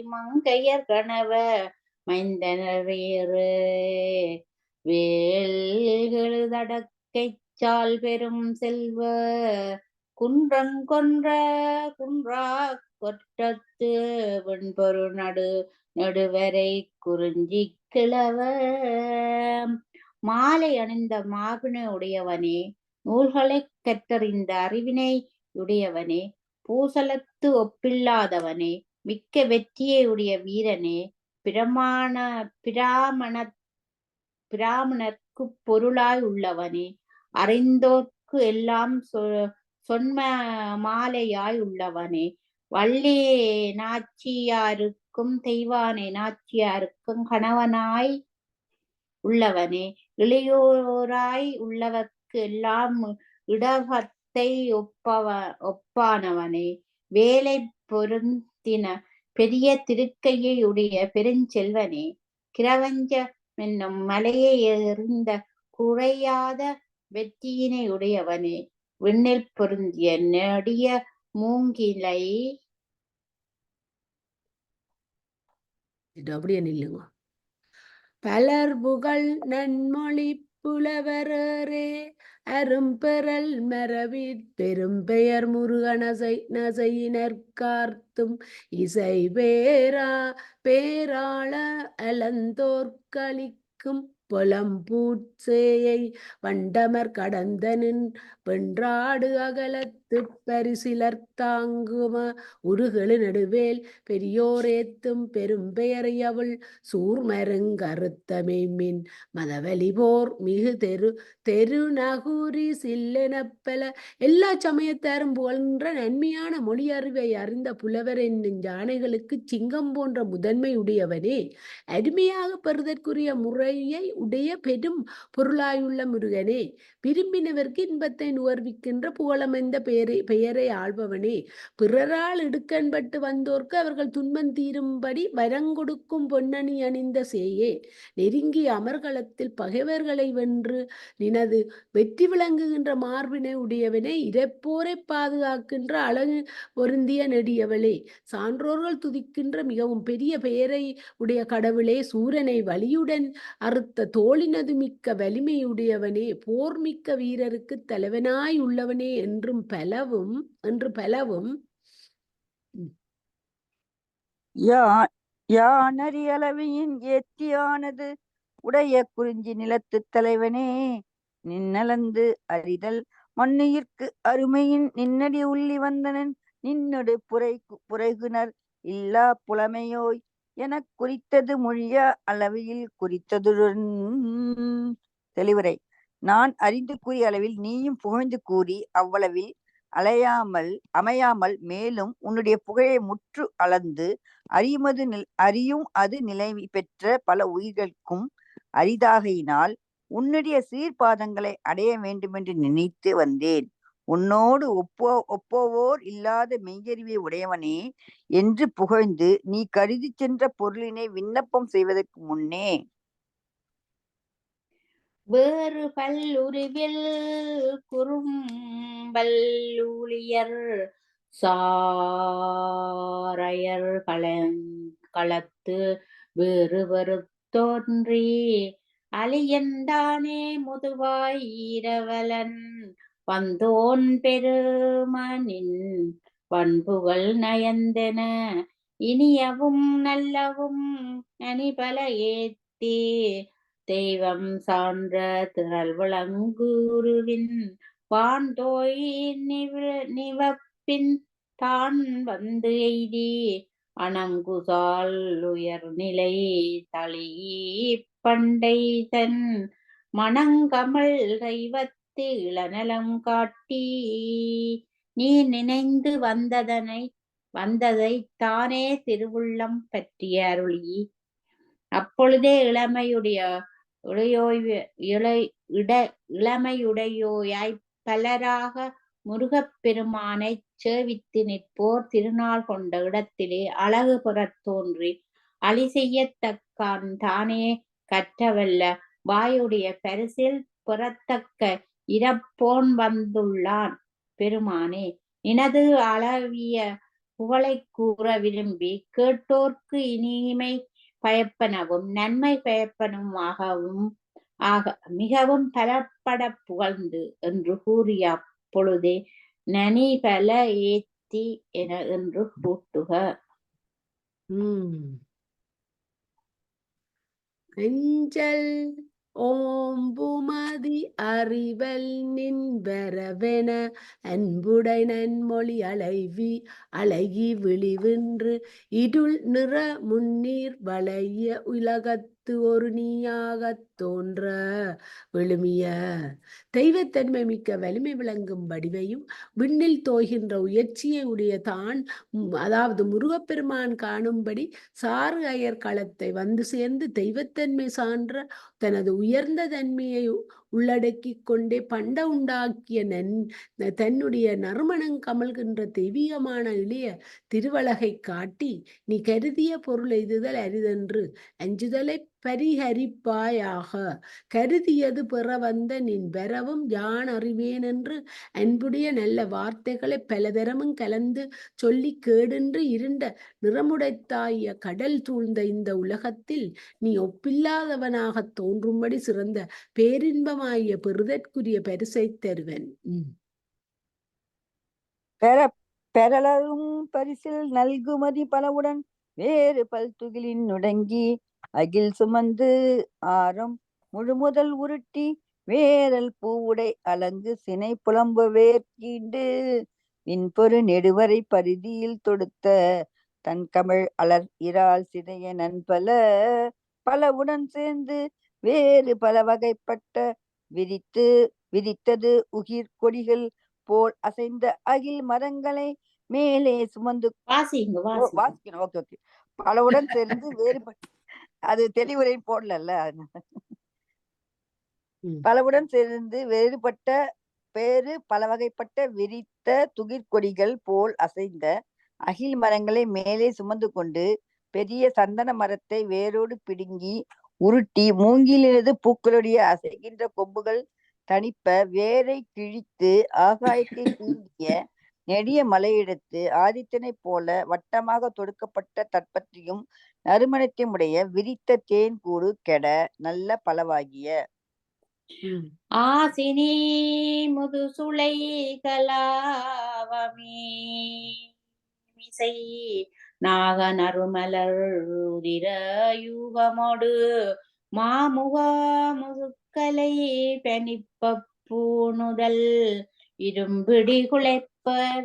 மங்கையர் கணவ மைந்தனர் வேறு வேல்கெழுதடக்கைச் சால் பெரும் செல்வ குன்றங் கொன்ற குன்றா கொற்றத்து வெண்பொரு நடுவரை குறிஞ்சி கிழவ. மாலை அணிந்த மார்பினை உடையவனே, நூல்களைக் கற்றறிந்த அறிவினை உடையவனே, பூசலத்து ஒப்பில்லாதவனே, மிக்க வெற்றியை உடைய வீரனே, பிராமணர்க்குப் பொருளாய் உள்ளவனே, அறிந்தோர்க்கு எல்லாம் சொன்ம மாலையாய் உள்ளவனே, வள்ளி நாச்சியாருக்கும் தெய்வானை நாச்சியாருக்கும் கணவனாய் உள்ளவனே, இளையோராய் உள்ளவர்க்கு எல்லாம் இடகத்தை ஒப்பானவனே, வேலை பொருந்தின பெரிய திருக்கையை உடைய பெருஞ்செல்வனே, கிரவஞ்ச என்னும் மலையை எறிந்த குறையாத வெற்றியினை உடையவனே, விண்ணில் பொருந்திய நெடிய மூங்கிலை அப்படியே நில்லுங்க. பலர் புகழ் நன்மொழி புலவரே அரும்பெறல் மரபிற் பெரும்பெயர் முருகனசையினர்கார்த்தும் இசை பேராள அலந்தோர்களிக்கும் பொலம்பூச்சேயை வண்டமர் கடந்தனின் வென்றாடு அகலத்து பரிசிலர் தாங்கும உருகெழு நடுவேல் பெரியோரேத்தும் பெரும்பெயரையவள் சூர்மருங்கறுத்தமெய்மின் மதவலி போர் மிகு தெருநகுரி சில்லெனப்பல. எல்லா சமயத்தாரும் புகழ்கின்ற நன்மையான மொழி அறிவை அறிந்த புலவர் என்னும் யானைகளுக்கு சிங்கம் போன்ற முதன்மை உடையவனே, அருமையாக பெறுதற்குரிய முறையை உடைய பெரும் பொருளாயுள்ள முருகனே, விரும்பினவர்க்கு இன்பத்தை நுகர்விக்கின்ற புகழமைந்த பெயரை ஆள்பவனே, பிறரால் இடுக்கண்பட்டு வந்தோர்க்கு அவர்கள் துன்பம் தீரும்படி வரங்கொடுக்கும் பொன்னணி அணிந்த சேயே, நெருங்கிய அமர்கலத்தில் பகைவர்களை வென்று நினது வெற்றி விளங்குகின்ற மார்பினை உடையவனே, இறைப்போரை பாதுகாக்கின்ற அழகு பொருந்திய நெடியவளே, சான்றோர்கள் துதிக்கின்ற மிகவும் பெரிய பெயரை உடைய கடவுளே, சூரனை வலியுடன் அறுத்த தோளினது மிக்க வலிமையுடையவனே, போர் மிக்க வீரருக்கு தலைவனாய் உள்ளவனே என்று பலவும் யானறியளவியின் ஏத்தியானது உடைய குறிஞ்சி நிலத்து தலைவனே, நின்னலந்து அறிதல் மண்ணுயிர்க்கு அருமையின் நின்னடி உள்ளி வந்தனன் நின்னொடு புரைகுனர் இல்லா புலமையோய் எனக் குறித்தது மொழிய அளவில் குறித்ததுடன். தெளிவுரை. நான் அறிந்து கூறிய அளவில் நீயும் புகழ்ந்து கூறி அவ்வளவில் அமையாமல் மேலும் உன்னுடைய புகழை முற்று அளந்து அறியும் அது நிலை பெற்ற பல உயிர்களுக்கும் அரிதாகையினால் உன்னுடைய சீர்பாதங்களை அடைய வேண்டுமென்று நினைத்து வந்தேன். உன்னோடு ஒப்போவோர் இல்லாத மெய்யறிவை உடையவனே என்று புகழ்ந்து நீ கருதி சென்ற பொருளினை விண்ணப்பம் செய்வதற்கு முன்னே வேறு பல்லுருவில் குறும்பல்லூழியர் சாரையர் களத்து வேறு தோன்றி அலியந்தானே முதுவாய் இரவலன் வந்தோன் பெருமனின் பண்புகள் நயந்தன இனியவும் நல்லவும் அணிபல ஏத்தி தெய்வம் சான்ற திரள் விளங்குருவின் வான்தோய் நிவப்பின் தான் வந்து எய்தி அணங்குசால் உயர்நிலை தளி பண்டை தன் மணங்கமல் தெய்வத்து இளநலம் காட்டி நீ நினைந்து வந்ததனை வந்ததை தானே திருவுள்ளம் பற்றிய அருளி அப்பொழுதே இளமையுடையோயாய் பலராக முருகப்பெருமானைச் சேவித்து நிற்போர் திருநாள் கொண்ட இடத்திலே அழகு பெறத் தோன்றி அழி செய்யத்தக்கான் தானே கற்றவல்ல வாயுடைய பரிசில் பெறத்தக்க இரப்போன் வந்துள்ளான் பெருமானே. நினது அளவிய புகழைக் கூற விரும்பி கேட்டோர்க்கு இனிமை பயப்பனவும் நன்மை பயப்பனுமாகவும் மிகவும் பலப்பட புகழ்ந்து என்று கூறிய அப்பொழுதே நனிபல ஏத்தி என என்று கூட்டுக. அஞ்சல் ஓம்புமதி அறிவல் நின் வரவென அன்புடை நன்மொழி அழகி விழிவென்று இருள் நிற முன்னீர் வளைய உலகத்து ஒரு நீயாகத் தோன்ற விழுமிய தெய்வத்தன்மை மிக்க வலிமை விளங்கும் வடிவையும் விண்ணில் தோய்கின்ற உயர்ச்சியை உடைய தான் அதாவது முருகப்பெருமான் காணும்படி சாறு அயர் களத்தை வந்து சேர்ந்து தெய்வத்தன்மை சான்ற தனது உயர்ந்த தன்மையை உள்ளடக்கி கொண்டே பண்ட உண்டாக்கிய தன்னுடைய நறுமணம் கமல்கின்ற தெய்வீகமான இளைய திருவழகை காட்டி நீ கருதிய பொருள் எய்துதல் அரிதென்று அஞ்சுதலை பரிஹரிப்பாயாக கருதியது பெற வந்த நின் வரவும் யான் அறிவேன் என்று அன்புடைய நல்ல வார்த்தைகளை பலதரமும் கலந்து சொல்லி கேடின்றி இருண்ட நிறமுடைத்தாய கடல் சூழ்ந்த இந்த உலகத்தில் நீ ஒப்பில்லாதவனாக தோன்றும்படி சிறந்த பேரின்பமாகிய பெறுதற்குரிய பரிசை தருவன். பெறலரும் பரிசில் நல்குமதி பலவுடன் வேறு பல்துகிலின் நுடங்கி அகில் சுமந்து ஆரம் முழுமுதல் உருட்டி வேரல் பூவுடை அலங்கு சினை புலம்பு வேற்கீண்டு விண்பொரு நெடுவரை பரிதியில் தொடுத்த தன் கமிழ் அலர் இறால் சிதைய நண்பல பலவுடன் சேர்ந்து வேறு பல வகைப்பட்ட விரித்தது உகிர் கொடிகள் போல் அசைந்த அகில் மரங்களை மேலே சுமந்து வாசிக்கணும். Okay okay. பலவுடன் சேர்ந்து வேறுபட்ட அது தெளிவுரை போடல. பலவுடன் சேர்ந்து வேறு பல வகைப்பட்ட விரித்த துகிர்கொடிகள் போல் அசைந்த அகில் மரங்களை மேலே சுமந்து கொண்டு பெரிய சந்தன மரத்தை வேரோடு பிடுங்கி உருட்டி மூங்கிலினது பூக்களுடைய அசைகின்ற கொம்புகள் தனிப்ப வேரை கிழித்து ஆகாயத்தை தீண்டிய நெடிய மலையெடுத்து ஆதித்தனை போல வட்டமாக தொடுக்கப்பட்ட தற்பத்தையும் நறுமணத்தையும் உடைய விரித்த தேன் கூடு கெட நல்ல பலவாகிய ஆசினி முதுசுளை கலாவமே மிசை நாக நறுமலர் உதிர யூகமோடு மாமுக முதுக்கலை பனிப்ப பூணுதல் இரும்பிடி குலைப்ப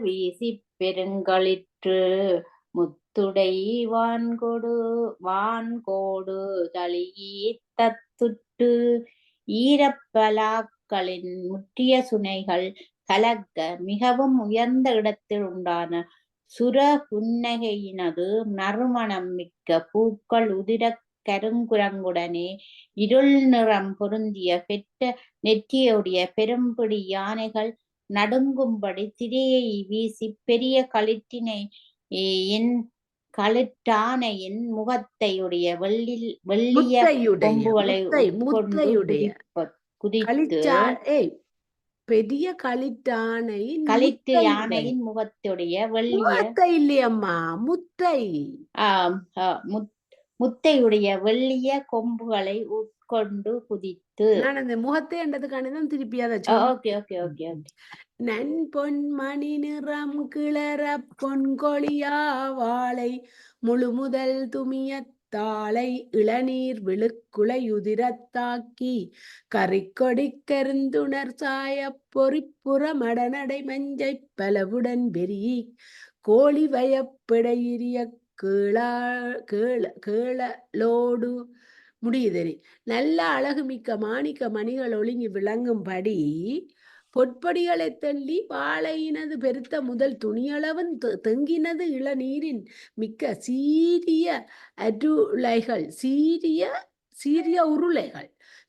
வீசி பெருங்களிற்று முத்துடை வான்கோடு தளியி தத்துட்டு ஈரப்பலாக்களின் முற்றிய சுனைகள் கலக்க மிகவும் உயர்ந்த இடத்தில் உண்டான சுர புன்னகையினது நறுமணம் மிக்க பூக்கள் உதிர கருங்குரங்குடனே இருள் நிறம் பொருந்திய பெற்ற நெற்றியுடைய பெரும்பிடி யானைகள் நடுங்கும்படி திரையை வீசி பெரிய களிற்றானையின் முகத்தையுடைய வெள்ளிய கொம்புகளை குதித்து பெரிய களிற்றானையின் யானையின் முகத்துடைய இல்லையம்மா முத்தையுடைய வெள்ளிய கொம்புகளை உட்கொண்டு குதித்து நான் அந்த முகத்தை என்றதுக்கானதான் திருப்பி அதை நன் பொன்மணி நிறம் கிளற பொன்கொழியா வாளை முழுமுதல் துமிய தாளை இளநீர் விழுக்குளையுதிரத்தாக்கி கறிக்கொடி கருந்துணர் சாய பொறிப்புற மடநடை மஞ்சை பலவுடன் பெரிய கோழி வயப்பிடையிரிய கேளலோடு முடியுதறி நல்ல அழகுமிக்க மாணிக்க மணிகள் ஒழுங்கி விளங்கும்படி பொற்படிகளை தள்ளி வாழையினது பெருத்த முதல் துணியளவன் தெங்கினது இளநீரின் மிக்க சீரிய அருளைகள்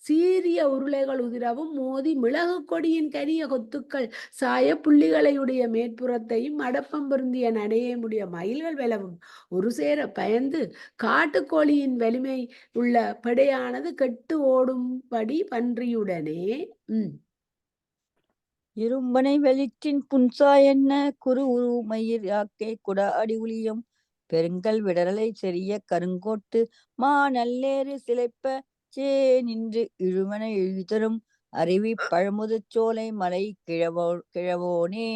சீரிய உருளைகள் உதிரவும் மோதி மிளகு கொடியின் கரிய கொத்துக்கள் சாய புள்ளிகளையுடைய மேற்புறத்தையும் அடப்பம் பொருந்திய நடையமுடைய மயில்கள் வெலவும் ஒரு சேர பயந்து காட்டுக்கோழியின் வலிமை உள்ள பெடையானது கெட்டு ஓடும்படி பன்றியுடனே இரும்பனை வெளிற்றின் புன்சா என்ன குறு உருமயிர் யாக்கை குடா அடி உளியும் பெருங்கல் விடரலை செறிய கருங்கோட்டு மா நல்லேறு சிலைப்ப சே நின்று இழுமன இழுதரும் அருவி பழமுதுச் சோலை மலை கிழவோனே.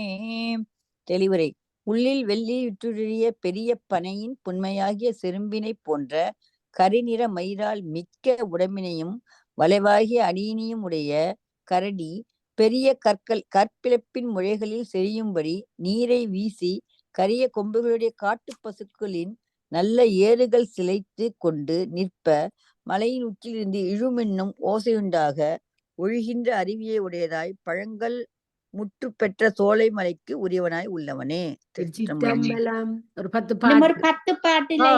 தெளிவுரை. உள்ளில் வெள்ளியுற்றிய பெரிய பனையின் புன்மையாகிய செரும்பினை போன்ற கரிநிற மயிரால் மிக்க உடம்பினையும் வளைவாகிய அடியினையும் உடைய கரடி பெரிய கற்பிழப்பின் முழைகளில் செறியும்படி நீரை வீசி கரிய கொம்புகளுடைய காட்டு பசுக்களின் நல்ல ஏறுகள் சிலைத்து கொண்டு நிற்ப மலையின் உச்சிலிருந்து இழுமென்னும் ஓசையுண்டாக ஒழுகின்ற அருவியை உடையதாய் பழங்கள் முற்று பெற்ற சோலை மலைக்கு உரியவனாய் உள்ளவனே. ஒரு 10 பாட்டு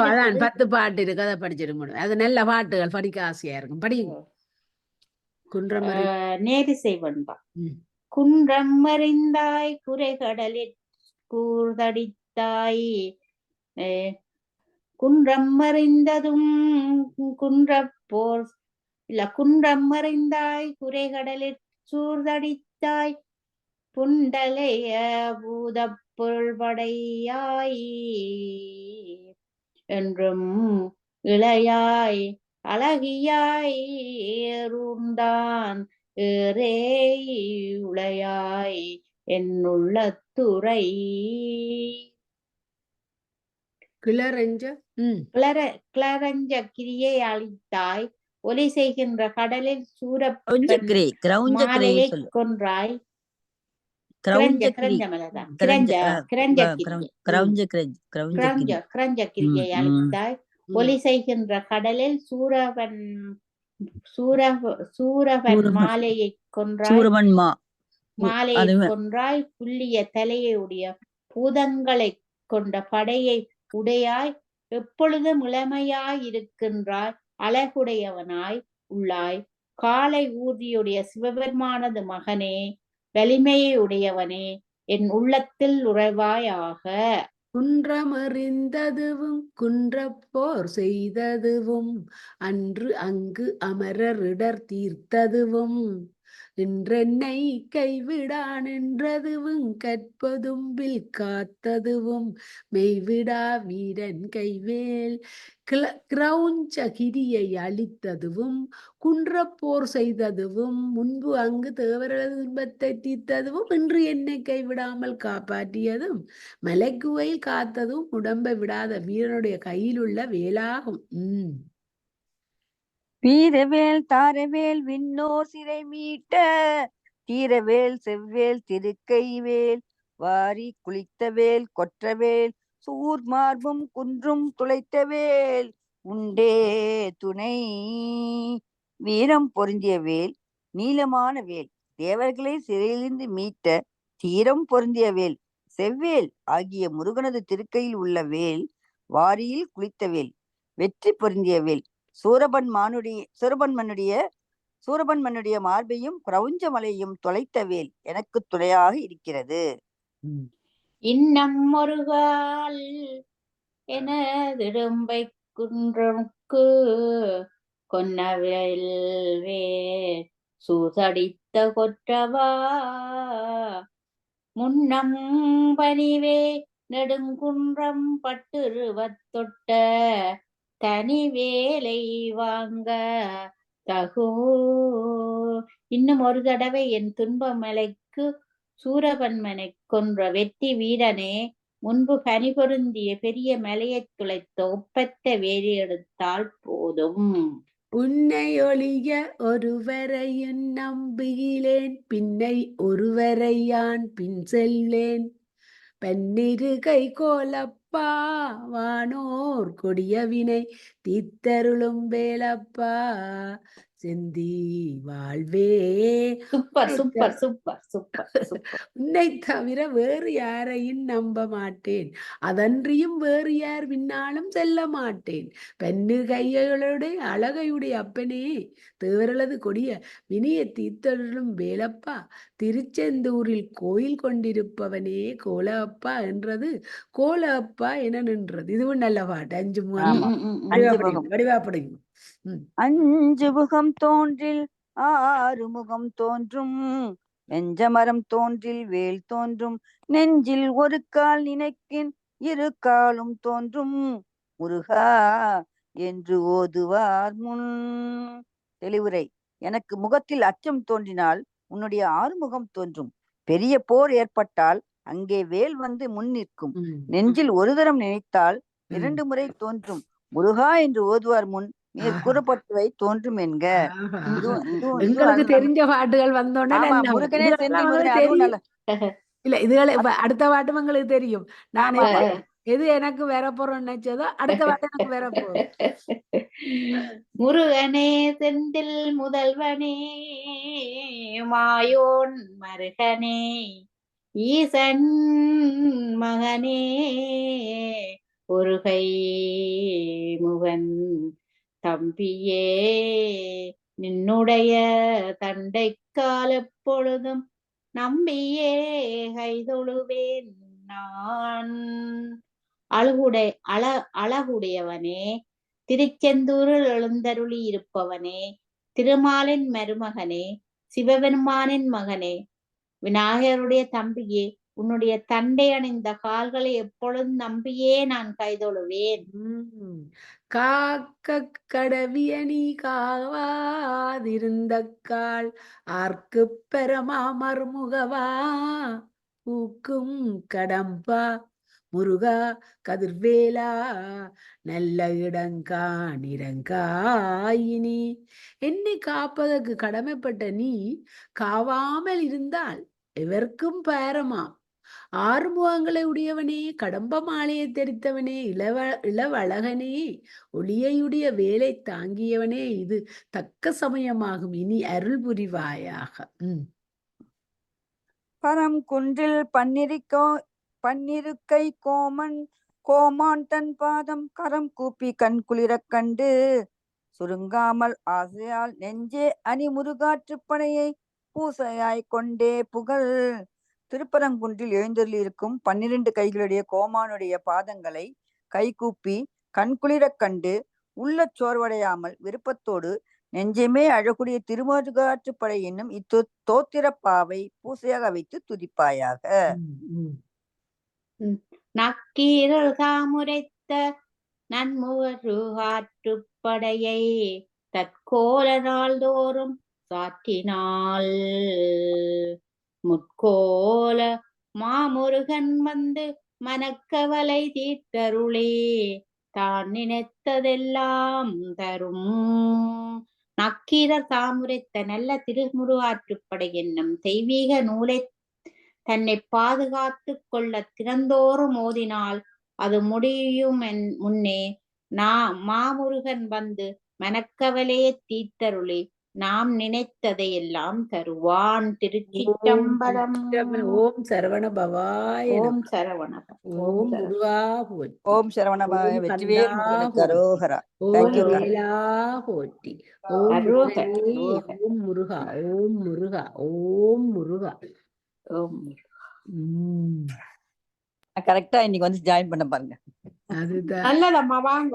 அதான் 10 பாட்டு இருக்கு, அதை படிச்சிட முடியும். அது நல்ல பாட்டுகள், படிக்க ஆசையா இருக்கும். படிங்க. நேரி செய்வன்பா. குன்றம் மறிந்தாய் குறைகடலிற் கூர்தடித்தாய் குன்றம் மறிந்ததும் குன்றம் மறிந்தாய் குறைகடலிற் சூர்தடித்தாய் புண்டலைய பூதப்பொருள்படையாய் என்றும் இளையாய் அழகியாய் ஏறுந்தான் ஏரே உளையாய் என்னுள்ள துறை கிளரஞ்ச கிரியை அளித்தாய் ஒலி செய்கின்ற கடலில் சூரமாலையை கொன்றாய் கிரியை அளித்தாய் ஒலி செய்கின்ற கடலில் சூரவன் மாலையை கொன்றாய் புள்ளிய தலையுடைய பூதங்களை கொண்ட படையை உடையாய் எப்பொழுதும் இளமையாயிருக்கின்றாய் அழகுடையவனாய் உள்ளாய் காலை ஊர்தியுடைய சிவபெருமானது மகனே வலிமையை உடையவனே என் உள்ளத்தில் உறைவாயாக. குன்றமறிந்ததுவும் குன்றப்போர் செய்ததுவும் அன்று அங்கு அமரரிடர் தீர்த்ததுவும் இன்றென்னை கைவிடான் என்றதுவும் கற்பதும்பில் காத்ததுவும் மெய்விடா வீரன் கைவேல் கிரௌஞ்ச கிரியை அளித்ததுவும் குன்றப்போர் செய்ததுவும் முன்பு அங்கு தேவரது துன்பத்தை தீர்த்ததுவும் இன்று என்னை கைவிடாமல் காப்பாற்றியதும் மலைக்குவையில் காத்ததும் உடம்பை விடாத வீரனுடைய கையில் உள்ள வேலாகும். வீரவேல் தாரவேல் விண்ணோர் சிறை மீட்ட தீரவேல் செவ்வேல் திருக்கைவேல் வாரி குளித்தவேல் கொற்றவேல் சூர் மார்பும் குன்றும் துளைத்தவேல் உண்டே துணை. வீரம் பொருந்திய வேல் நீளமான வேல் தேவர்களை சிறையிலிருந்து மீட்ட தீரம் பொருந்திய வேல் செவ்வேல் ஆகிய முருகனது திருக்கையில் உள்ள வேல் வாரியில் குளித்த வேல் வெற்றி பொருந்திய வேல் சூரபன்மனுடைய மார்பையும் கிரௌஞ்ச மலையையும் தொலைத்த வேல் எனக்கு துணையாக இருக்கிறது. இன்னம் முருகால் எனதிரும்பை குன்றமுக்கு கொன்னவேல் வேல் சூசடித்த கொற்றவா முன்னம் பணிவே நெடுங்குன்றம் பட்டுருவத்தொட்ட தனி வேலை வாங்க தகோ. இன்னும் ஒரு தடவை என் துன்ப மலைக்கு சூரபன்மனை கொன்ற வெற்றி வீரனே முன்பு பனி பொருந்திய பெரிய மலையை துளைத்த ஒப்பற்ற வேலி எடுத்தால் போதும். உன்னை ஒழிய ஒருவரையும் நம்புகிறேன் பின்னை ஒருவரை யான் பின் செல்லேன் பன்னிரு கை கோலப்பா வானோர் கொடிய வினை தீத்தருளும் வேலப்பா செந்தி வாழ்வே சூப்பர் உன்னை சூப்பர் சூப்பர் சூப்பர் சூப்பர். உன்னை தவிர வேறு யாரையும் நம்ப மாட்டேன், அதன்றியும் வேறு யார் பின்னாலும் செல்ல மாட்டேன். பெண்ணு கைகளுடைய அழகையுடைய அப்பனே, தேவரளது கொடிய வினிய தீர்த்தருளும் வேலப்பா, திருச்செந்தூரில் கோயில் கொண்டிருப்பவனே கோல அப்பா என்றது கோல அப்பா என நின்றது. இதுவும் நல்ல பாட்டு. 5 ஆமா. வடிவா 5 படிங்க, முகம். வடிவா படிங்க. 5 முகம் தோன்றில் 6 முகம் தோன்றும், வெஞ்சமரம் தோன்றில் வேல் தோன்றும், நெஞ்சில் ஒரு கால் நினைக்கின் 2 காலும் தோன்றும், முருகா என்று ஓதுவார் முன். தெளிவுரை. எனக்கு முகத்தில் அச்சம் தோன்றினால் உன்னுடைய 6 முகம் தோன்றும். பெரிய போர் ஏற்பட்டால் அங்கே வேல் வந்து முன் நிற்கும். நெஞ்சில் ஒரு தரம் நினைத்தால் 2 முறை தோன்றும். முருகா என்று ஓதுவார் முன் மேற்கூறப்பட்டவை தோன்றும் என்க. எங்களுக்கு தெரிஞ்ச பாட்டுகள் வந்தோடனே ஆமா, நல்லா முருகனே இதுகள் செந்தி எல்லாம் முருகனே, எங்களுக்கு அதுவும் தெரியும். நல்ல. இல்ல இதுகளை இப்ப அடுத்த பாட்டும் எங்களுக்கு தெரியும். நான் ஆமா, ஆமா. எது எனக்கு வரப்போறோம்னு நினைச்சதோ அடுத்த பாட்டு எனக்கு வரப்போகுது. முருகனே செந்தில் முதல்வனே மாயோன் மருகனே ஈசன் மகனே ஒரு கை முகன் தம்பியே நின்னுடைய தண்டைக்கால் எப்பொழுதும் நம்பியே கைதொழுவேன் நான். அழகுடையவனே, திருச்செந்தூரில் எழுந்தருளி இருப்பவனே, திருமாலின் மருமகனே, சிவபெருமானின் மகனே, விநாயகருடைய தம்பியே, உன்னுடைய தண்டை அணிந்த கால்களை எப்பொழுதும் நம்பியே நான் கைதொழுவேன். காக்க கடவிய நீ காவாதிருந்த கால் ஆர்க்கு பெறமா மறுமுகவா பூக்கும் கடம்பா முருகா கதிர்வேலா நல்ல இடங்காணிரங்காயினி. என்னை காப்பதற்கு கடமைப்பட்ட நீ காவாமல் இருந்தால் எவர்க்கும் பாரமாம். 6 முகங்களை உடையவனே, கடம்ப மாலையை தெரித்தவனே, இளவழகனே, ஒளியையுடைய வேலை தாங்கியவனே, இது தக்க சமயமாகும், இனி அருள் புரிவாயாக. பரம் குன்றில் பன்னிருக்கை கோமான் தன் பாதம் கரம் கூப்பி கண் குளிரக் கண்டு சுருங்காமல் ஆசையால் நெஞ்சே அணி முருகாற்றுப்படையை பூசையாய் கொண்டே புகழ். திருப்பரங்குன்றில் எழுந்தருளியிருக்கும் 12 கைகளுடைய கோமானுடைய பாதங்களை கைகூப்பி கண்குளிரக் கண்டு உள்ளச் சோர்வடையாமல் விருப்பத்தோடு நெஞ்சமே அழகுடைய திருமுருகாற்றுப்படை என்னும் தோத்திரப்பாவை பூசையாக வைத்து துதிப்பாயாக. நக்கீரல் தாமுரைத்த நன்முருகாற்றுப்படையை தற்கோல நாள்தோறும் சாற்றினாள் முற்கோல மாமுருகன் வந்து மனக்கவலை தீர்த்தருளே தான் நினைத்ததெல்லாம் தரும். நக்கீரர் தாமுரைத்த நல்ல திருமுருகாற்றுப்படை என்னும் தெய்வீக நூலை தன்னை பாதுகாத்து கொள்ள திறந்தோறும் ஓதினால் அது முடியும் முன்னே மாமுருகன் வந்து மனக்கவலையை தீர்த்தருளி நாம் நினைத்ததை எல்லாம் தருவான். திருச்சிற்றம்பலம். ஓம் சரவண பவாய. ஓம் சரவண. ஓம் முருகா போற்றி. ஓம் சரவணபாய. வெற்றிவேல் முருகனுக்கு அரோகரா. ஓம் வேலா போற்றி. ஓம் முருகா. ஓம் முருகா. ஓம் முருகா. கரெக்டா இன்னைக்கு வந்து ஜாயின் பண்ண பாருங்க. அதுதான் நல்லதம்மா, வாங்க.